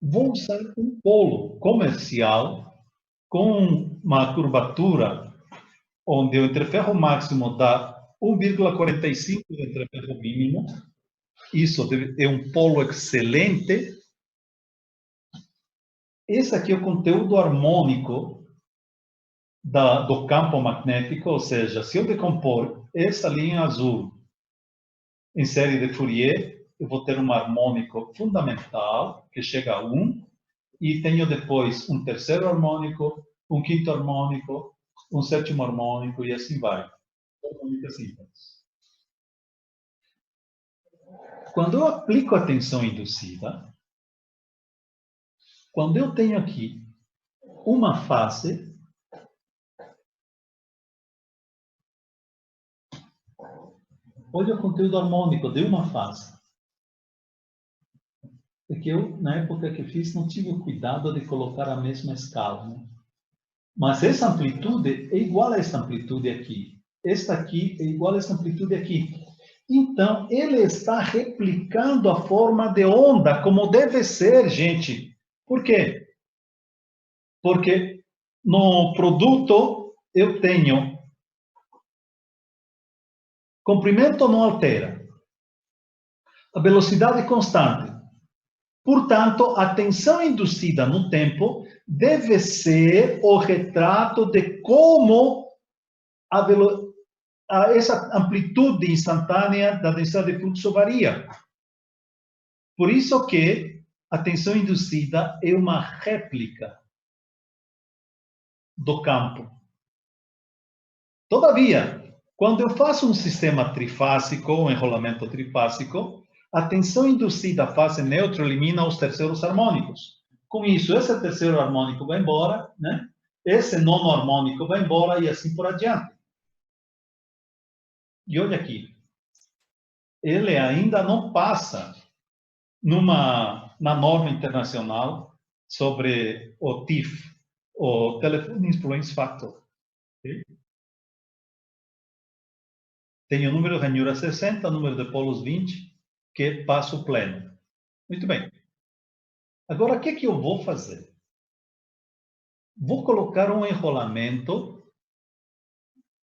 S1: Vou usar um polo comercial com uma curvatura onde o entreferro máximo dá 1,45 do entreferro mínimo. Isso é um polo excelente. Esse aqui é o conteúdo harmônico do campo magnético, ou seja, se eu decompor essa linha azul em série de Fourier, eu vou ter um harmônico fundamental, que chega a 1, e tenho depois um terceiro harmônico, um quinto harmônico, um sétimo harmônico, e assim vai. Harmônicas ímpares. Quando eu aplico a tensão induzida, quando eu tenho aqui uma fase, olha o conteúdo harmônico de uma fase. que eu, na época que fiz, não tive o cuidado de colocar a mesma escala, né? Mas essa amplitude é igual a essa amplitude aqui. Esta aqui é igual a essa amplitude aqui. Então, ele está replicando a forma de onda, como deve ser, gente. Por quê? Porque no produto eu tenho comprimento não altera, a velocidade constante. Portanto, a tensão induzida no tempo deve ser o retrato de como essa amplitude instantânea da densidade de fluxo varia. Por isso que a tensão induzida é uma réplica do campo. Todavia, quando eu faço um sistema trifásico, um enrolamento trifásico, a tensão induzida à fase neutra elimina os terceiros harmônicos. Com isso, esse terceiro harmônico vai embora, né? Esse nono harmônico vai embora e assim por adiante. E olha aqui, ele ainda não passa na norma internacional sobre o TIF, o Telephone Influence Factor. Okay? Tem o número de ranhura 60, o número de polos 20, que é passo pleno. Muito bem. Agora, o que eu vou fazer? Vou colocar um enrolamento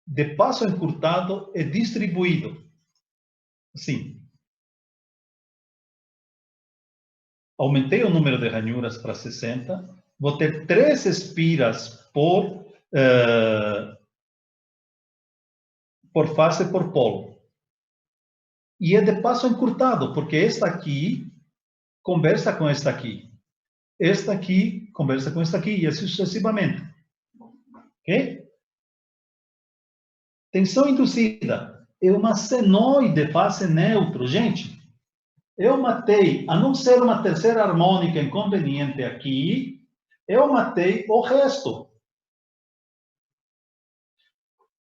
S1: de passo encurtado e distribuído. Assim. Aumentei o número de ranhuras para 60. Vou ter 3 espiras por fase por polo. E é de passo encurtado, porque esta aqui conversa com esta aqui. Esta aqui conversa com esta aqui, e assim sucessivamente. Ok? Tensão induzida é uma senoide fase neutro. Gente, eu matei, a não ser uma terceira harmônica inconveniente aqui, eu matei o resto.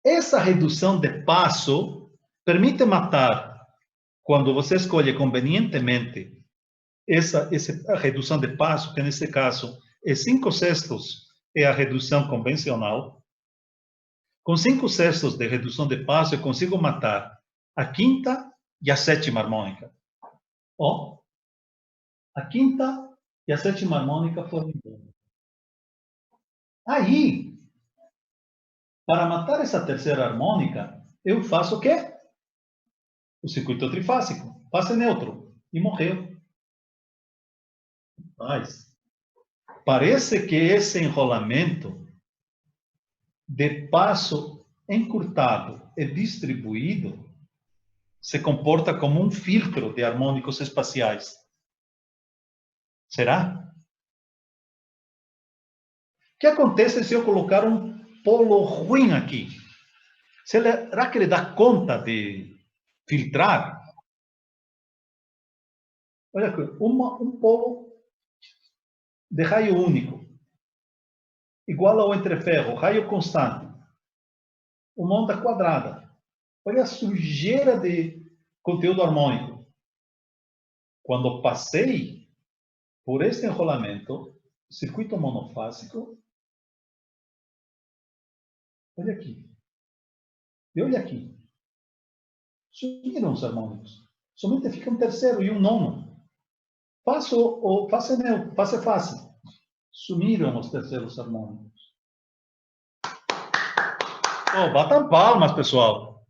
S1: Essa redução de passo permite matar, quando você escolhe convenientemente essa redução de passo, que nesse caso é 5/6, é a redução convencional. Com 5/6 de redução de passo, eu consigo matar a quinta e a sétima harmônica. Ó, a quinta e a sétima harmônica foram embora. Aí, para matar essa terceira harmônica, eu faço o quê? O circuito trifásico, fase neutro, e morreu. Mas parece que esse enrolamento de passo encurtado e distribuído se comporta como um filtro de harmônicos espaciais. Será? O que acontece se eu colocar um polo ruim aqui? Será que ele dá conta de filtrar? Olha aqui, um polo de raio único, igual ao entreferro, raio constante, uma onda quadrada. Olha a sujeira de conteúdo harmônico. Quando passei por este enrolamento, circuito monofásico, olha aqui. E olha aqui. Sumiram os harmônicos. Somente fica um terceiro e um nono. Face fácil. Sumiram os terceiros harmônicos. Oh, batam palmas, pessoal.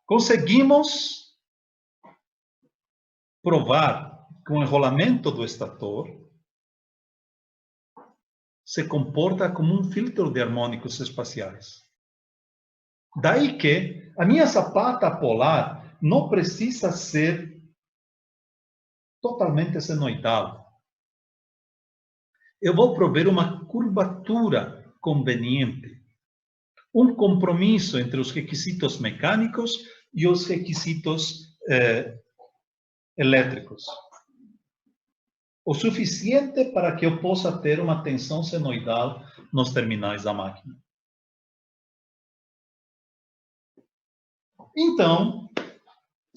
S1: Conseguimos provar que o enrolamento do estator se comporta como um filtro de harmônicos espaciais. Daí que a minha sapata polar não precisa ser totalmente senoidal. Eu vou prover uma curvatura conveniente, um compromisso entre os requisitos mecânicos e os requisitos elétricos. O suficiente para que eu possa ter uma tensão senoidal nos terminais da máquina. Então,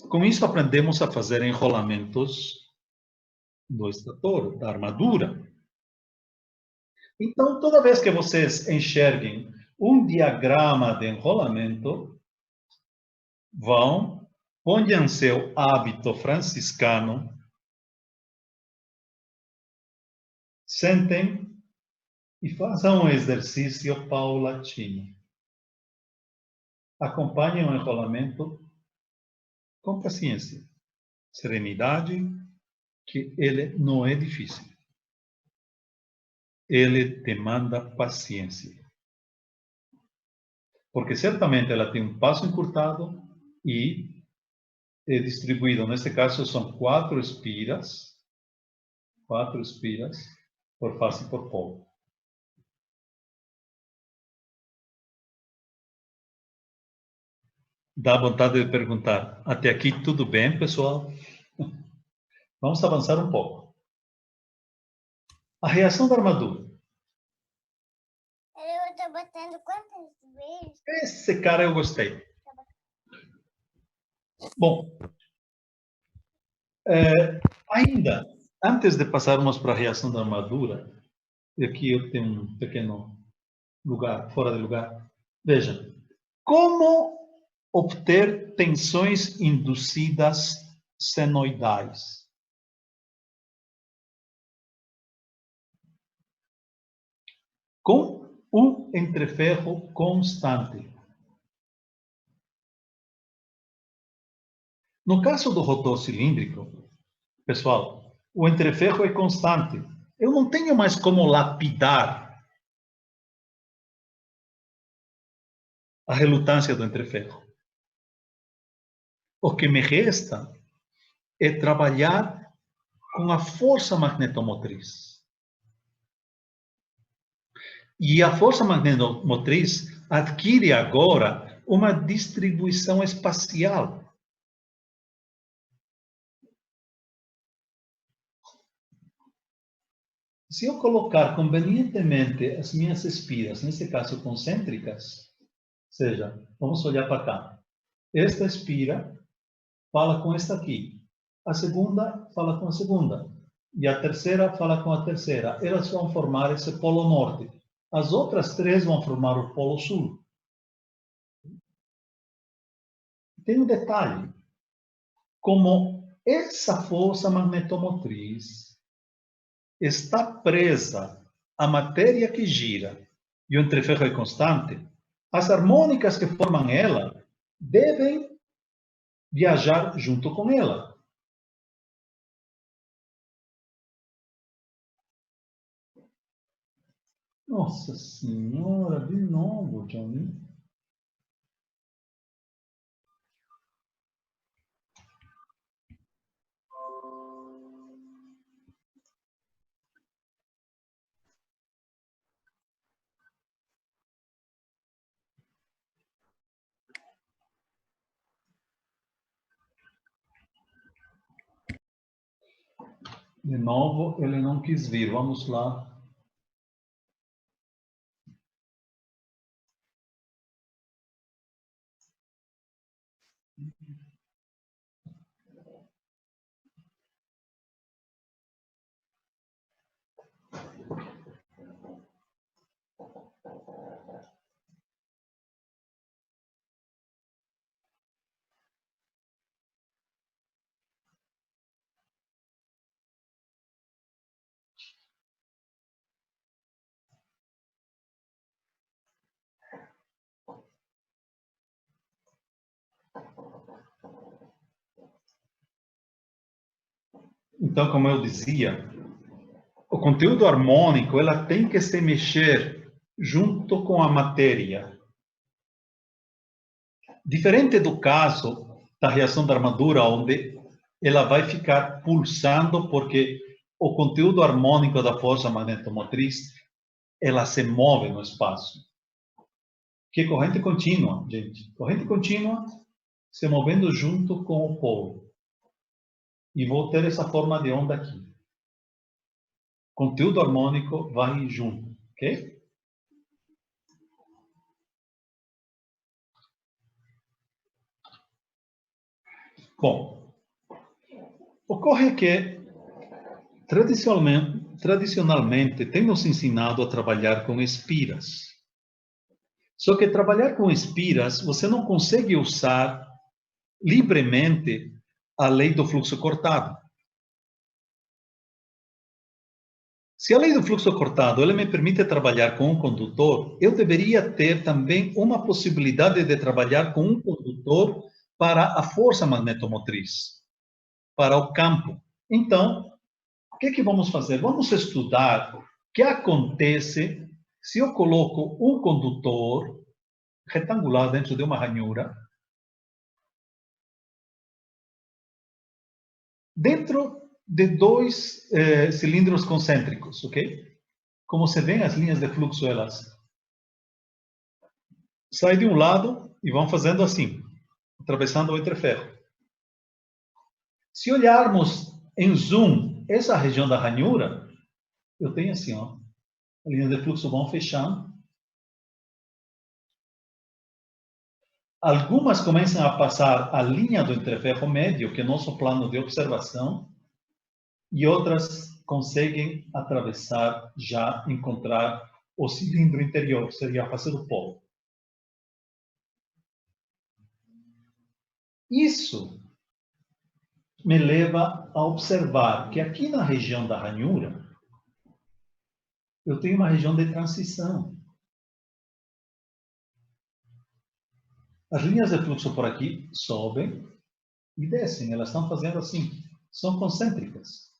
S1: Com isso, aprendemos a fazer enrolamentos do extrator, da armadura. Então, toda vez que vocês enxerguem um diagrama de enrolamento, ponham seu hábito franciscano, sentem e façam um exercício paulatino. Acompanhem o enrolamento com paciência, serenidade, que ele não é difícil. Ele demanda paciência. Porque certamente ela tem um passo encurtado e é distribuído. Neste caso, são 4 espiras. 4 espiras por face e por polo. Dá vontade de perguntar, até aqui tudo bem, pessoal? Vamos avançar um pouco. A reação da armadura.
S5: Eu estou botando quantas vezes?
S1: Esse cara eu gostei. Bom, ainda, antes de passarmos para a reação da armadura, e aqui eu tenho um pequeno lugar, fora de lugar. Veja, como obter tensões induzidas senoidais? Com um entreferro constante. No caso do rotor cilíndrico, pessoal, o entreferro é constante. Eu não tenho mais como lapidar a relutância do entreferro. O que me resta é trabalhar com a força magnetomotriz. E a força magnetomotriz adquire agora uma distribuição espacial. Se eu colocar convenientemente as minhas espiras, nesse caso concêntricas, ou seja, vamos olhar para cá. Esta espira fala com esta aqui. A segunda fala com a segunda. E a terceira fala com a terceira. Elas vão formar esse polo norte. As outras 3 vão formar o polo sul. Tem um detalhe. Como essa força magnetomotriz está presa à matéria que gira e o entreferro é constante, as harmônicas que formam ela devem viajar junto com ela. Nossa Senhora, de novo, Johnny. De novo, ele não quis vir. Vamos lá. Então, como eu dizia, o conteúdo harmônico ela tem que se mexer junto com a matéria. Diferente do caso da reação da armadura, onde ela vai ficar pulsando porque o conteúdo harmônico da força magnetomotriz ela se move no espaço. Que é corrente contínua, gente. Corrente contínua se movendo junto com o polo. E vou ter essa forma de onda aqui. Conteúdo harmônico vai junto, ok? Bom, ocorre que tradicionalmente temos ensinado a trabalhar com espiras. Só que trabalhar com espiras, você não consegue usar livremente a lei do fluxo cortado. Se a lei do fluxo cortado ela me permite trabalhar com um condutor, eu deveria ter também uma possibilidade de trabalhar com um condutor para a força magnetomotriz, para o campo. Então, o que vamos fazer? Vamos estudar o que acontece se eu coloco um condutor retangular dentro de uma ranhura, dentro de dois cilindros concêntricos, ok? Como você vê, as linhas de fluxo, elas saem de um lado e vão fazendo assim, atravessando o entreferro. Se olharmos em zoom essa região da ranhura, eu tenho assim, ó, as linhas de fluxo vão fechando. Algumas começam a passar a linha do entreferro médio, que é nosso plano de observação, e outras conseguem atravessar, já encontrar o cilindro interior, que seria a face do polo. Isso me leva a observar que aqui na região da ranhura, eu tenho uma região de transição. As linhas de fluxo por aqui sobem e descem, elas estão fazendo assim, são concêntricas.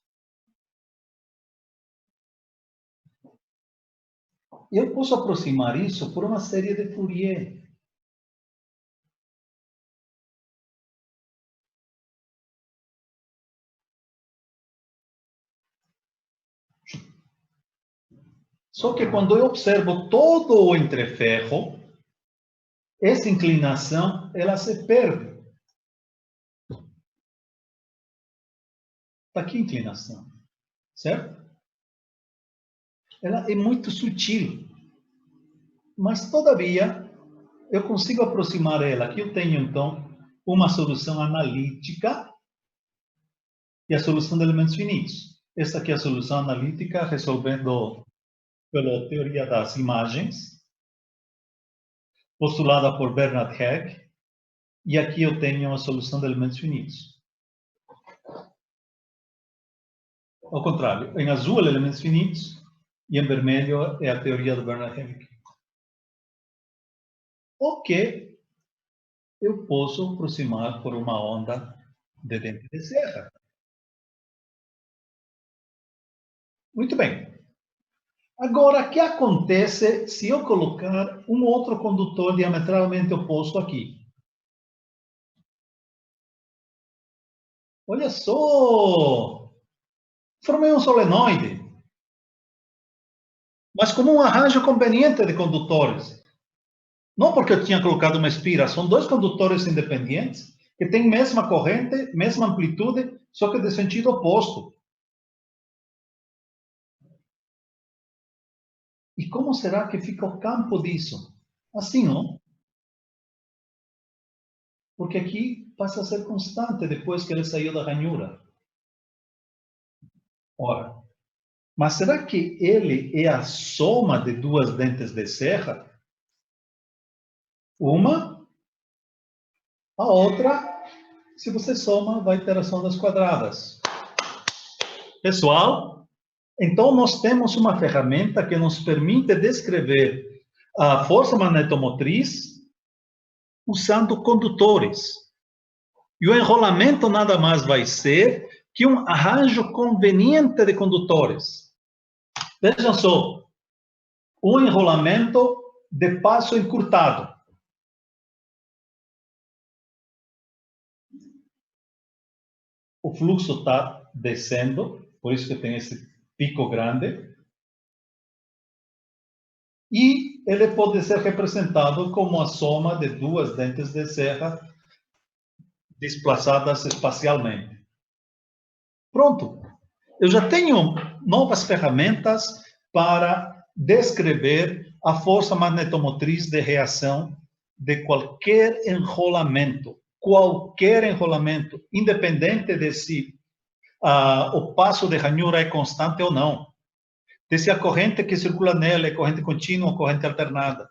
S1: Eu posso aproximar isso por uma série de Fourier. Só que quando eu observo todo o entreferro, essa inclinação, ela se perde. Está aqui a inclinação, certo? Ela é muito sutil. Mas, todavia, eu consigo aproximar ela. Aqui eu tenho, então, uma solução analítica e a solução de elementos finitos. Essa aqui é a solução analítica, resolvendo pela teoria das imagens, postulada por Bernard Heck. E aqui eu tenho a solução de elementos finitos. Ao contrário, em azul, elementos finitos, e em vermelho é a teoria do Bernard Heck. O que eu posso aproximar por uma onda de dente de serra. Muito bem. Agora, o que acontece se eu colocar um outro condutor diametralmente oposto aqui? Olha só! Formei um solenoide. Mas como um arranjo conveniente de condutores. Não porque eu tinha colocado uma espira, são dois condutores independentes que têm mesma corrente, mesma amplitude, só que de sentido oposto. E como será que fica o campo disso? Assim, não? Porque aqui passa a ser constante depois que ele saiu da ranhura. Ora, mas será que ele é a soma de duas dentes de serra? Uma, a outra, se você soma, vai ter as ondas quadradas. Pessoal, então nós temos uma ferramenta que nos permite descrever a força magnetomotriz usando condutores. E o enrolamento nada mais vai ser que um arranjo conveniente de condutores. Vejam só, um enrolamento de passo encurtado. O fluxo está descendo, por isso que tem esse pico grande. E ele pode ser representado como a soma de duas dentes de serra desplaçadas espacialmente. Pronto. Eu já tenho novas ferramentas para descrever a força magnetomotriz de reação de qualquer enrolamento, qualquer enrolamento, independente de se o passo de ranhura é constante ou não, de se a corrente que circula nela é corrente contínua ou corrente alternada.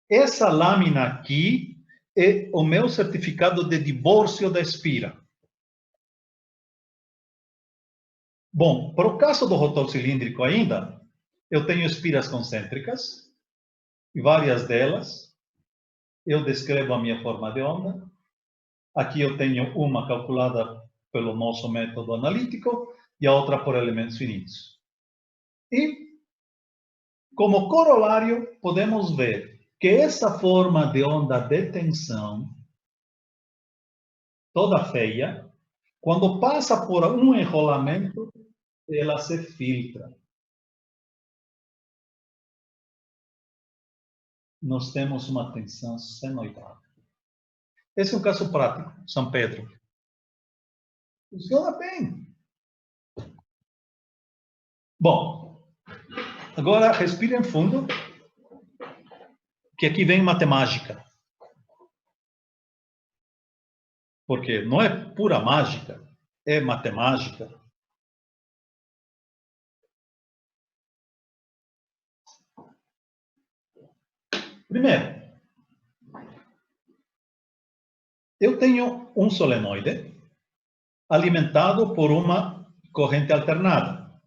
S1: Essa lâmina aqui é o meu certificado de divórcio da espira. Bom, para o caso do rotor cilíndrico ainda, eu tenho espiras concêntricas, e várias delas, eu descrevo a minha forma de onda. Aqui eu tenho uma calculada pelo nosso método analítico e a outra por elementos finitos. E, como corolário, podemos ver que essa forma de onda de tensão, toda feia, quando passa por um enrolamento, ela se filtra. Nós temos uma tensão senoidal. Esse é um caso prático, São Pedro. Funciona bem. Bom, agora respirem fundo, que aqui vem matemática. Porque não é pura mágica, é matemática. Primeiro, eu tenho um solenoide alimentado por uma corrente alternada.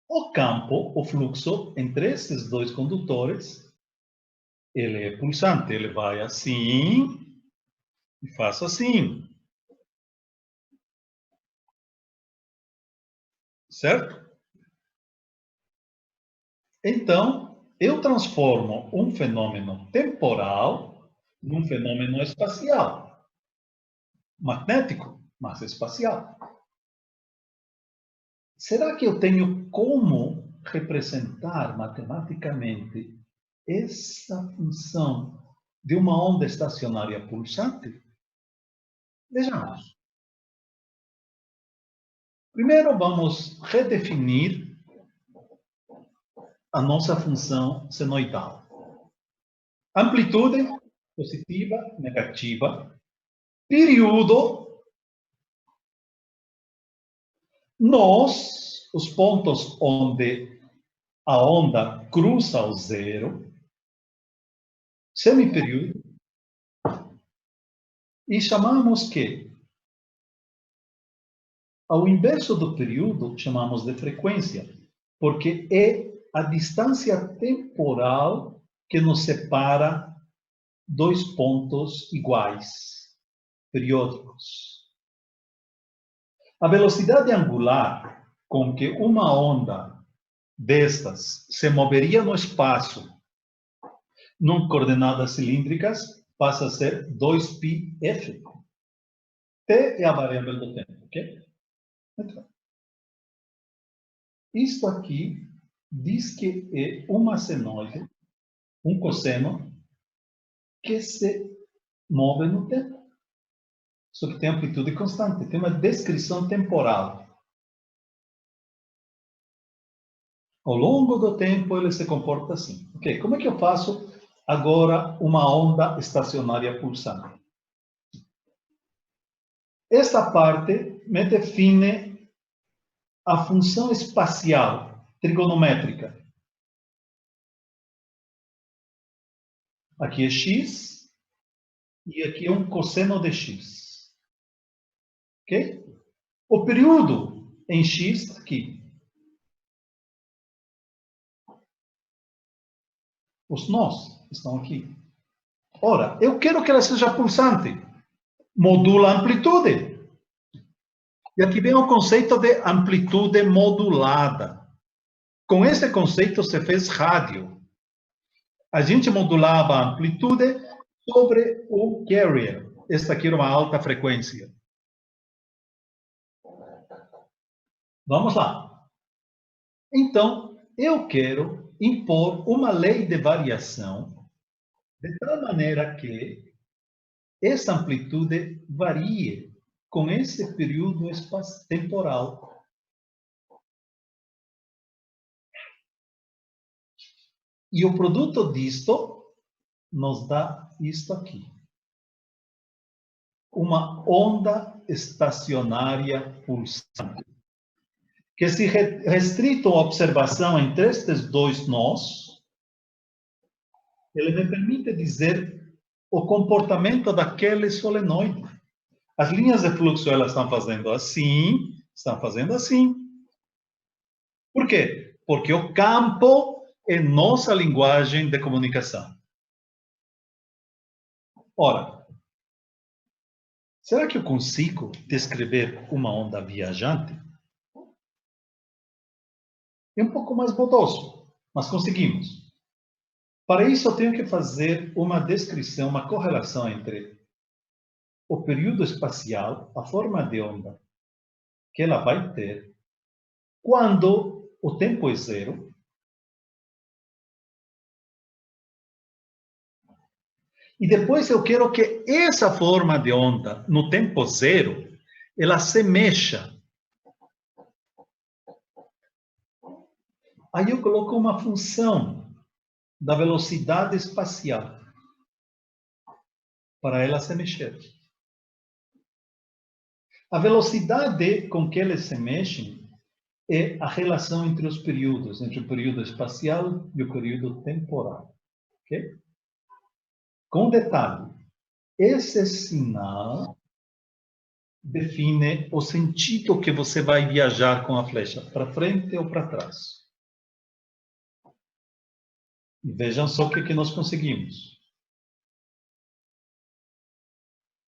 S1: O campo, o fluxo entre esses dois condutores, ele é pulsante. Ele vai assim e faz assim. Certo? Então, eu transformo um fenômeno temporal num fenômeno espacial. Magnético, mas espacial. Será que eu tenho como representar matematicamente essa função de uma onda estacionária pulsante? Vejamos. Primeiro, vamos redefinir a nossa função senoidal. Amplitude, positiva, negativa. Período, os pontos onde a onda cruza o zero. Semiperíodo. E chamamos que, ao inverso do período, chamamos de frequência, porque é a distância temporal que nos separa dois pontos iguais, periódicos. A velocidade angular com que uma onda destas se moveria no espaço, em coordenadas cilíndricas, passa a ser 2πf. T é a variável do tempo, ok? Então, isto aqui diz que é uma senoide, um cosseno, que se move no tempo. Só que tem amplitude constante, tem uma descrição temporal. Ao longo do tempo, ele se comporta assim. Ok, como é que eu faço agora uma onda estacionária pulsante? Esta parte me define a função espacial trigonométrica. Aqui é x e aqui é um cosseno de x. Ok? O período em x aqui. Os nós estão aqui. Ora, eu quero que ela seja pulsante. Modula a amplitude. E aqui vem o conceito de amplitude modulada. Com esse conceito se fez rádio. A gente modulava a amplitude sobre o carrier. Esta aqui era uma alta frequência. Vamos lá. Então, eu quero impor uma lei de variação de tal maneira que essa amplitude varie com esse período temporal. E o produto disto nos dá isto aqui. Uma onda estacionária pulsante, que se restrito à observação entre estes dois nós, ele me permite dizer o comportamento daquele solenoide. As linhas de fluxo, elas estão fazendo assim, estão fazendo assim. Por quê? Porque o campo é nossa linguagem de comunicação. Ora, será que eu consigo descrever uma onda viajante? É um pouco mais bodoso, mas conseguimos. Para isso, eu tenho que fazer uma descrição, uma correlação entre o período espacial, a forma de onda que ela vai ter, quando o tempo é zero, e depois eu quero que essa forma de onda, no tempo zero, ela se mexa. Aí eu coloco uma função da velocidade espacial para ela se mexer. A velocidade com que eles se mexem é a relação entre os períodos, entre o período espacial e o período temporal. Ok? Com detalhe, esse sinal define o sentido que você vai viajar com a flecha, para frente ou para trás. E vejam só o que nós conseguimos.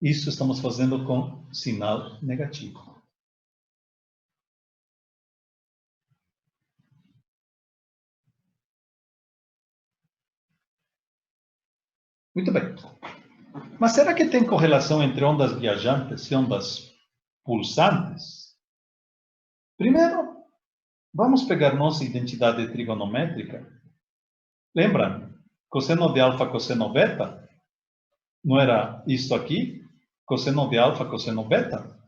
S1: Isso estamos fazendo com sinal negativo. Muito bem. Mas será que tem correlação entre ondas viajantes e ondas pulsantes? Primeiro, vamos pegar nossa identidade trigonométrica. Lembra? Cosseno de alfa, cosseno beta? Não era isso aqui? Cosseno de alfa, cosseno beta?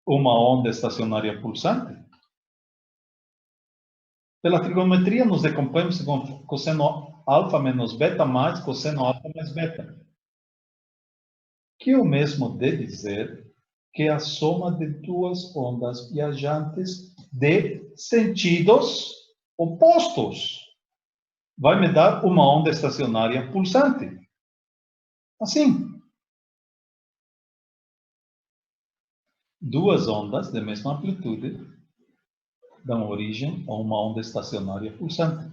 S1: Uma onda estacionária pulsante? Pela trigonometria, nos decompõemos com cosseno alfa menos beta mais cosseno alfa mais beta. Que é o mesmo de dizer que a soma de duas ondas viajantes de sentidos opostos vai me dar uma onda estacionária pulsante. Assim. Duas ondas de mesma amplitude dão origem a uma onda estacionária pulsante.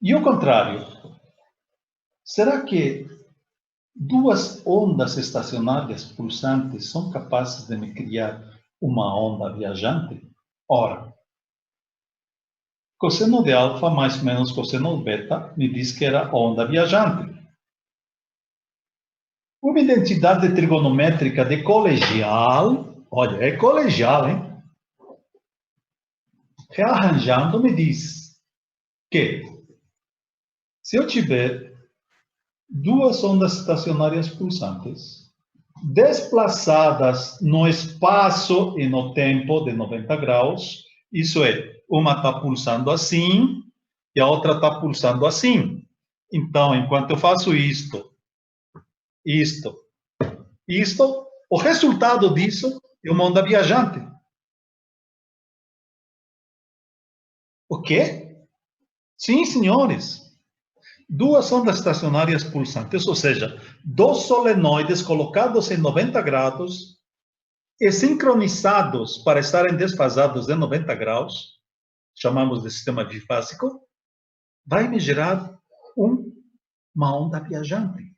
S1: E o contrário. Será que duas ondas estacionárias pulsantes são capazes de me criar uma onda viajante? Ora, cosseno de alfa mais menos cosseno de beta me diz que era onda viajante. Uma identidade trigonométrica de colegial, olha, é colegial, hein? Rearranjando me diz que se eu tiver duas ondas estacionárias pulsantes desplaçadas no espaço e no tempo de 90 graus, isso é, uma está pulsando assim e a outra está pulsando assim. Então, enquanto eu faço isto, o resultado disso é uma onda viajante. O quê? Sim, senhores. Duas ondas estacionárias pulsantes, ou seja, dois solenoides colocados em 90 graus e sincronizados para estarem desfasados em 90 graus, chamamos de sistema bifásico, vai me gerar uma onda viajante.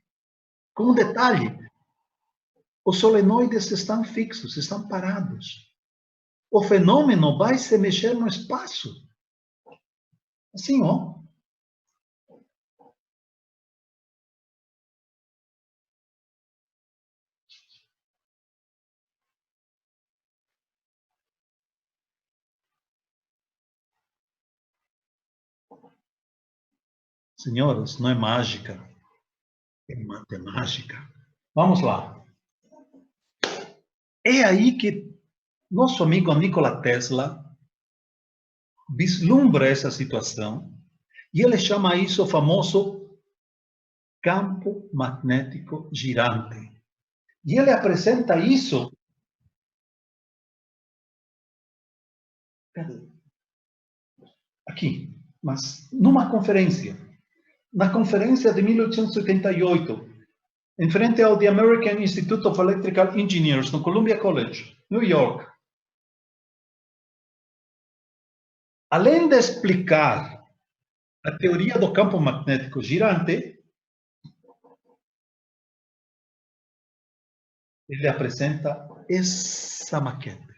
S1: Com um detalhe, os solenoides estão fixos, estão parados. O fenômeno vai se mexer no espaço. Assim, ó. Senhores, não é mágica, é matemática. Vamos lá. É aí que nosso amigo Nikola Tesla vislumbra essa situação e ele chama isso o famoso campo magnético girante. E ele apresenta isso. Cadê? Aqui, mas numa conferência. Na conferência de 1888, em frente ao The American Institute of Electrical Engineers, no Columbia College, New York. Além de explicar a teoria do campo magnético girante, ele apresenta essa maquete.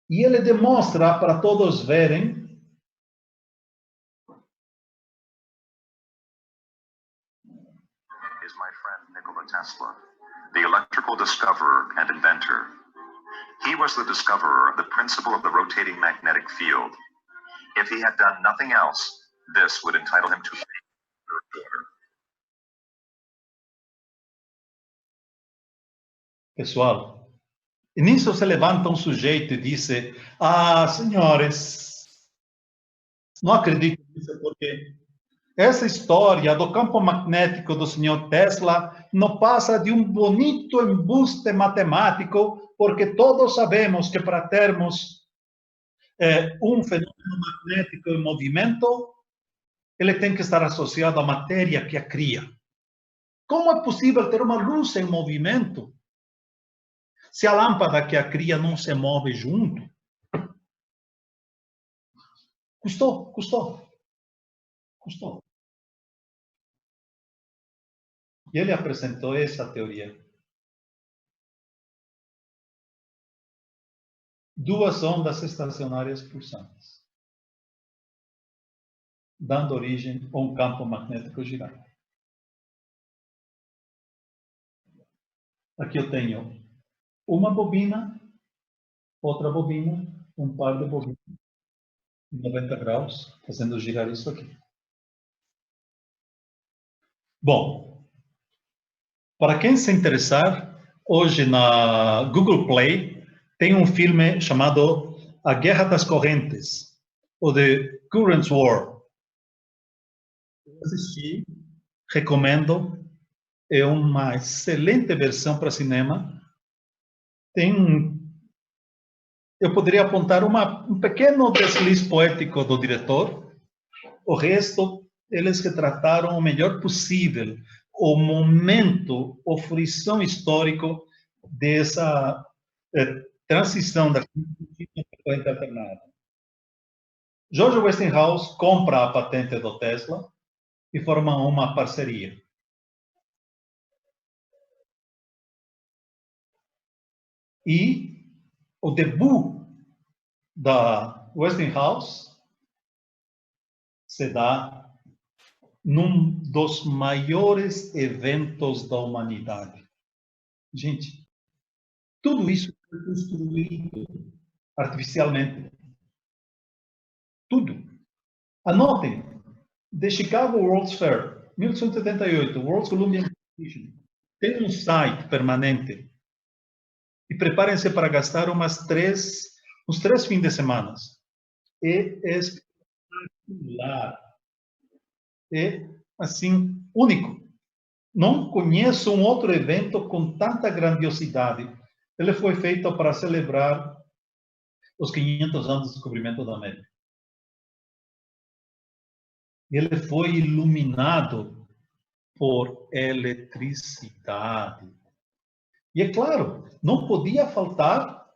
S1: E ele demonstra para todos verem
S6: is my friend Nikola Tesla, the electrical discoverer and inventor. He was the discoverer of the principle of the rotating magnetic field. If he had done nothing else, this would entitle him to fame and order.
S1: Pessoal, e nisso se levanta um sujeito e diz: ah, senhores, não acredito nisso porque essa história do campo magnético do senhor Tesla não passa de um bonito embuste matemático, porque todos sabemos que para termos um fenômeno magnético em movimento, ele tem que estar associado à matéria que a cria. Como é possível ter uma luz em movimento se a lâmpada que a cria não se move junto? Custou. E ele apresentou essa teoria. 2 ondas estacionárias pulsantes, dando origem a um campo magnético girante. Aqui eu tenho uma bobina, outra bobina, um par de bobinas, 90 graus, fazendo girar isso aqui. Bom, para quem se interessar, hoje na Google Play tem um filme chamado A Guerra das Correntes, ou The Current War. Eu assisti, recomendo, é uma excelente versão para cinema. Eu poderia apontar um pequeno deslize poético do diretor, o resto eles retrataram o melhor possível o momento, o frição histórico dessa transição da corrente alternada. George Westinghouse compra a patente do Tesla e forma uma parceria. E o debut da Westinghouse se dá num dos maiores eventos da humanidade. Gente, tudo isso foi construído artificialmente. Tudo. Anotem, The Chicago World's Fair, 1878, World's Columbia Competition, tem um site permanente. E preparem-se para gastar uns 3 fins de semana. É espetacular. É, assim, único. Não conheço um outro evento com tanta grandiosidade. Ele foi feito para celebrar os 500 anos do descobrimento da América. Ele foi iluminado por eletricidade. E é claro, não podia faltar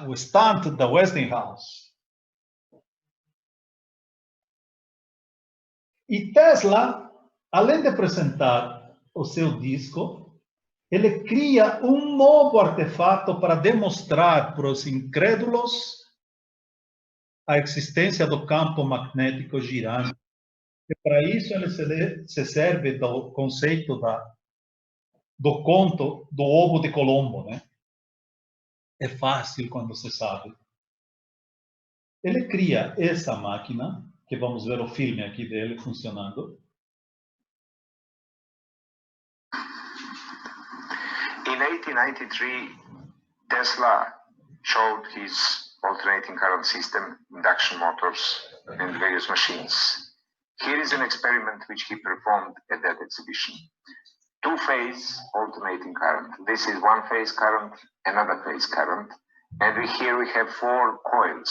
S1: o stand da Westinghouse. E Tesla, além de apresentar o seu disco, ele cria um novo artefato para demonstrar para os incrédulos a existência do campo magnético girante. E para isso ele se serve do conceito do conto do ovo de Colombo, né? É fácil quando você sabe. Ele cria essa máquina, que vamos ver o filme aqui dele funcionando.
S6: In 1893, Tesla
S7: showed his alternating current system, induction motors, and various machines. Here is an experiment which he performed at that exhibition. Two-phase alternating current. This is one-phase current, another phase current, and here we have 4 coils.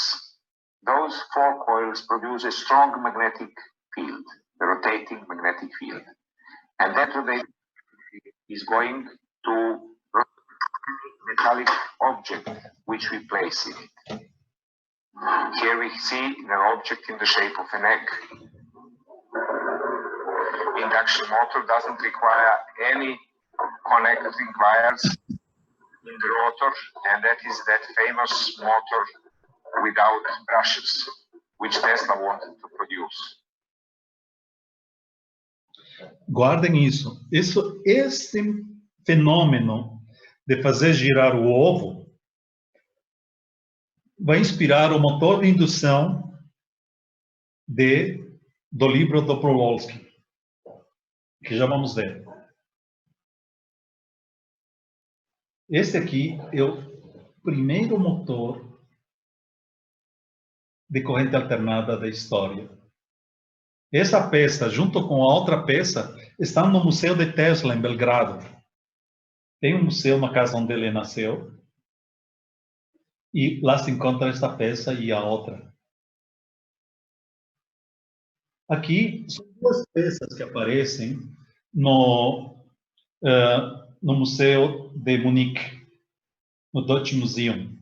S7: Those 4 coils produce a strong magnetic field, the rotating magnetic field. And that rotating is going to rotate a metallic object which we place in it. Here we see an object in the shape of an egg. Induction motor doesn't require any connecting wires in the rotor, and that is that famous motor without brushes, which Tesla wanted to produce.
S1: Guardem isso. Esse fenômeno de fazer girar o ovo vai inspirar o motor de indução do livro do Dobrowolski, que já vamos ver. Esse aqui é o primeiro motor de corrente alternada da história. Essa peça, junto com a outra peça, está no Museu de Tesla, em Belgrado. Tem um museu na casa onde ele nasceu. E lá se encontra esta peça e a outra. Aqui são 2 peças que aparecem no Museu de Munique, no Deutsche Museum.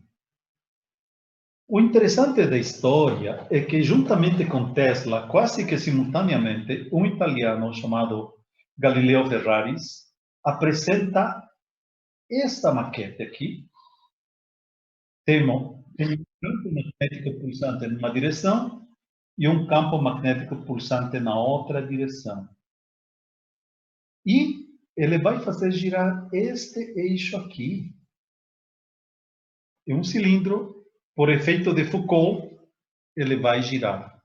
S1: O interessante da história é que, juntamente com Tesla, quase que simultaneamente, um italiano chamado Galileo Ferraris apresenta esta maquete aqui. Tem um campo magnético pulsante numa direção e um campo magnético pulsante na outra direção. E ele vai fazer girar este eixo aqui. É um cilindro, por efeito de Foucault, ele vai girar.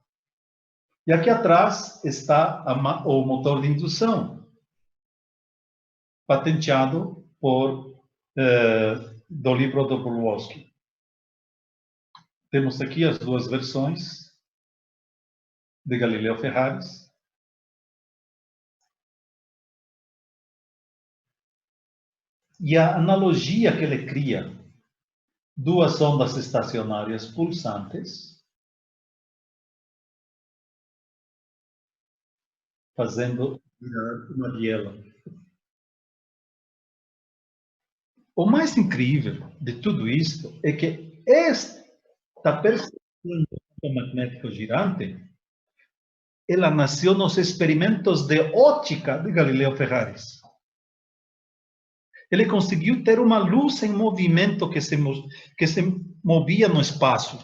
S1: E aqui atrás está o motor de indução, patenteado do livro do Dobrowolski. Temos aqui as 2 versões de Galileo Ferraris. E a analogia que ele cria, 2 ondas estacionárias pulsantes, fazendo uma biela. O mais incrível de tudo isto é que esta percepção do campo magnético girante, ela nasceu nos experimentos de óptica de Galileo Ferraris. Ele conseguiu ter uma luz em movimento que se movia no espaço.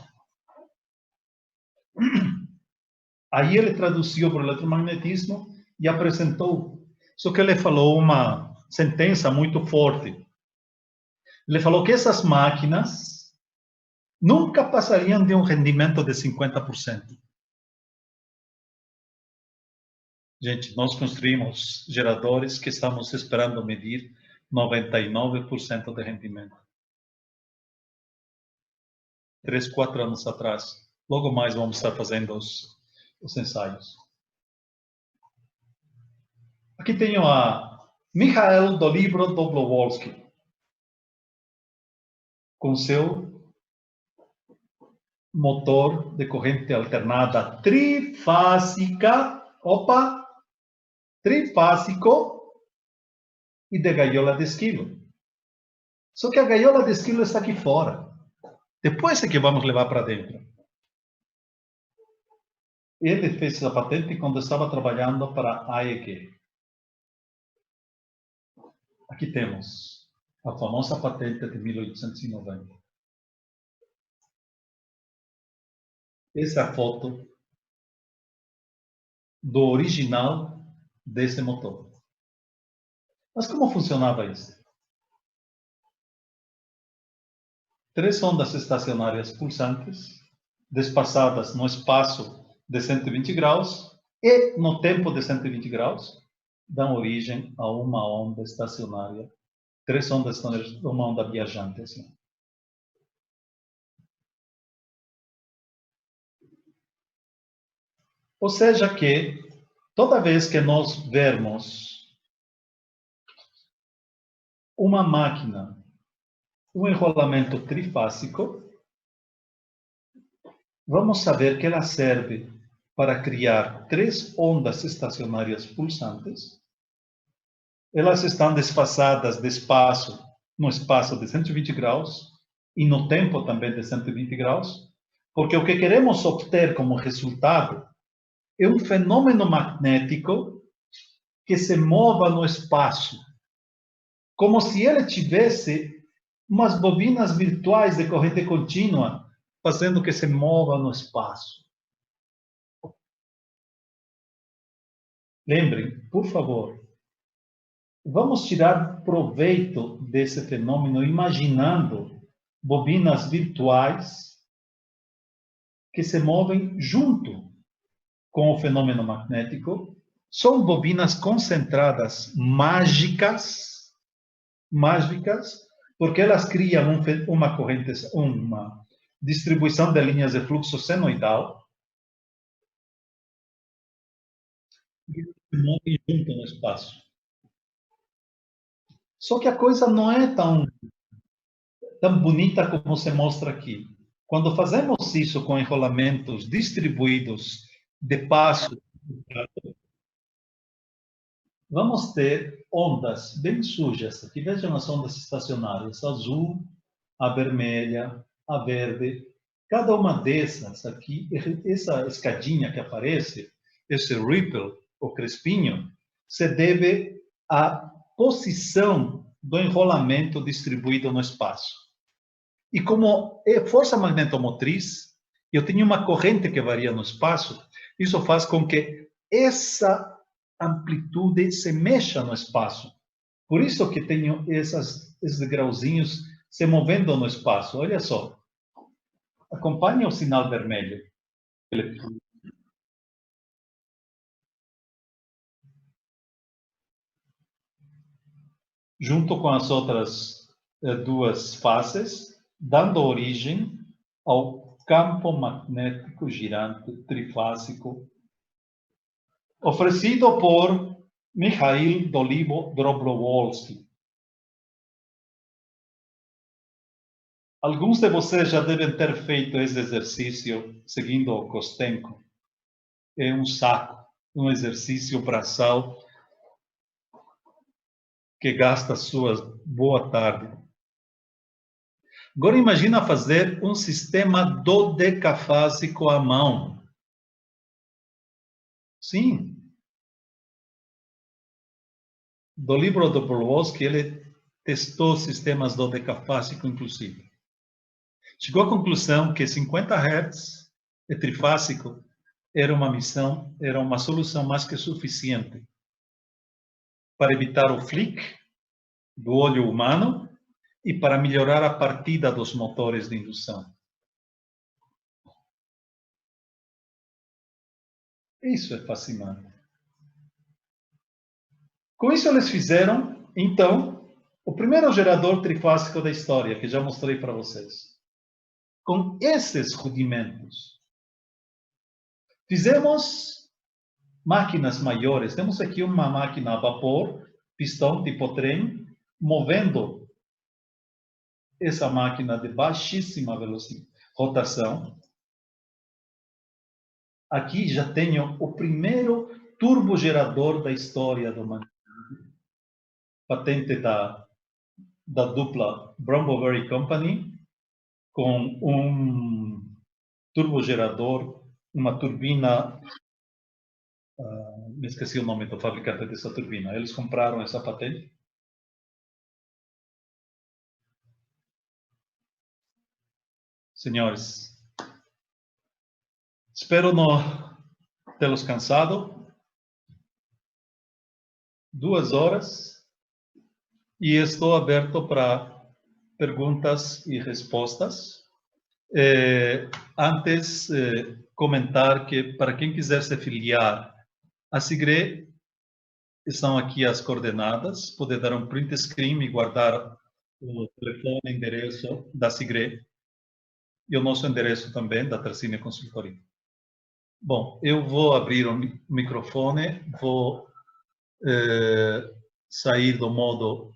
S1: Aí ele traduziu para o eletromagnetismo e apresentou. Só que ele falou uma sentença muito forte. Ele falou que essas máquinas nunca passariam de um rendimento de 50%. Gente, nós construímos geradores que estamos esperando medir 99% de rendimento. 3, 4 anos atrás. Logo mais vamos estar fazendo os ensaios. Aqui tenho a Michael do livro Dobrowolski, com seu motor de corrente alternada trifásica, trifásico, e de gaiola de esquilo. Só que a gaiola de esquilo está aqui fora. Depois é que vamos levar para dentro. Ele fez essa patente quando estava trabalhando para a AEG. Aqui temos a famosa patente de 1890. Essa é a foto do original desse motor. Mas como funcionava isso? 3 ondas estacionárias pulsantes, despachadas no espaço de 120 graus e no tempo de 120 graus, dão origem a uma onda estacionária. 3 ondas estacionárias, uma onda viajante. Assim. Ou seja que, toda vez que nós vermos uma máquina, um enrolamento trifásico, vamos saber que ela serve para criar 3 ondas estacionárias pulsantes. Elas estão desfasadas de espaço, no espaço de 120 graus e no tempo também de 120 graus, porque o que queremos obter como resultado é um fenômeno magnético que se mova no espaço, como se ele tivesse umas bobinas virtuais de corrente contínua, fazendo que se mova no espaço. Lembrem, por favor, vamos tirar proveito desse fenômeno imaginando bobinas virtuais que se movem junto com o fenômeno magnético. São bobinas concentradas mágicas, porque elas criam uma corrente, uma distribuição de linhas de fluxo senoidal e se movem junto no espaço. Só que a coisa não é tão bonita como se mostra aqui. Quando fazemos isso com enrolamentos distribuídos de passo, vamos ter ondas bem sujas. Aqui vejam as ondas estacionárias, a azul, a vermelha, a verde. Cada uma dessas aqui, essa escadinha que aparece, esse ripple, o crespinho, se deve à posição do enrolamento distribuído no espaço. E como é força magnetomotriz, eu tenho uma corrente que varia no espaço, isso faz com que essa amplitude se mexa no espaço. Por isso que tenho esses grauzinhos se movendo no espaço. Olha só. Acompanhe o sinal vermelho. Junto com as outras 2 faces, dando origem ao campo magnético girante trifásico, oferecido por Mikhail Dobrovolsky. Alguns de vocês já devem ter feito esse exercício seguindo o Kostenko. É um saco, um exercício braçal que gasta sua boa tarde. Agora imagina fazer um sistema dodecafásico à mão. Sim. Do livro do Dobrovolsky, ele testou sistemas dodecafásicos, inclusive. Chegou à conclusão que 50 Hz trifásico era uma solução mais que suficiente para evitar o flick do olho humano e para melhorar a partida dos motores de indução. Isso é fascinante. Com isso eles fizeram, então, o primeiro gerador trifásico da história, que já mostrei para vocês. Com esses rudimentos. Fizemos máquinas maiores. Temos aqui uma máquina a vapor, pistão tipo trem, movendo essa máquina de baixíssima velocidade, rotação. Aqui já tenho o primeiro turbogerador da história da humanidade. Patente da dupla Bromberry Company, com um turbogerador, uma turbina, me esqueci o nome do fabricante dessa turbina. Eles compraram essa patente. Senhores, espero não tê-los cansado. 2 horas. E estou aberto para perguntas e respostas. Antes, comentar que, para quem quiser se filiar à SIGRE, estão aqui as coordenadas. Pode dar um print screen e guardar o telefone e endereço da SIGRE. E o nosso endereço também, da Tersine Consultoria. Bom, eu vou abrir o microfone, vou sair do modo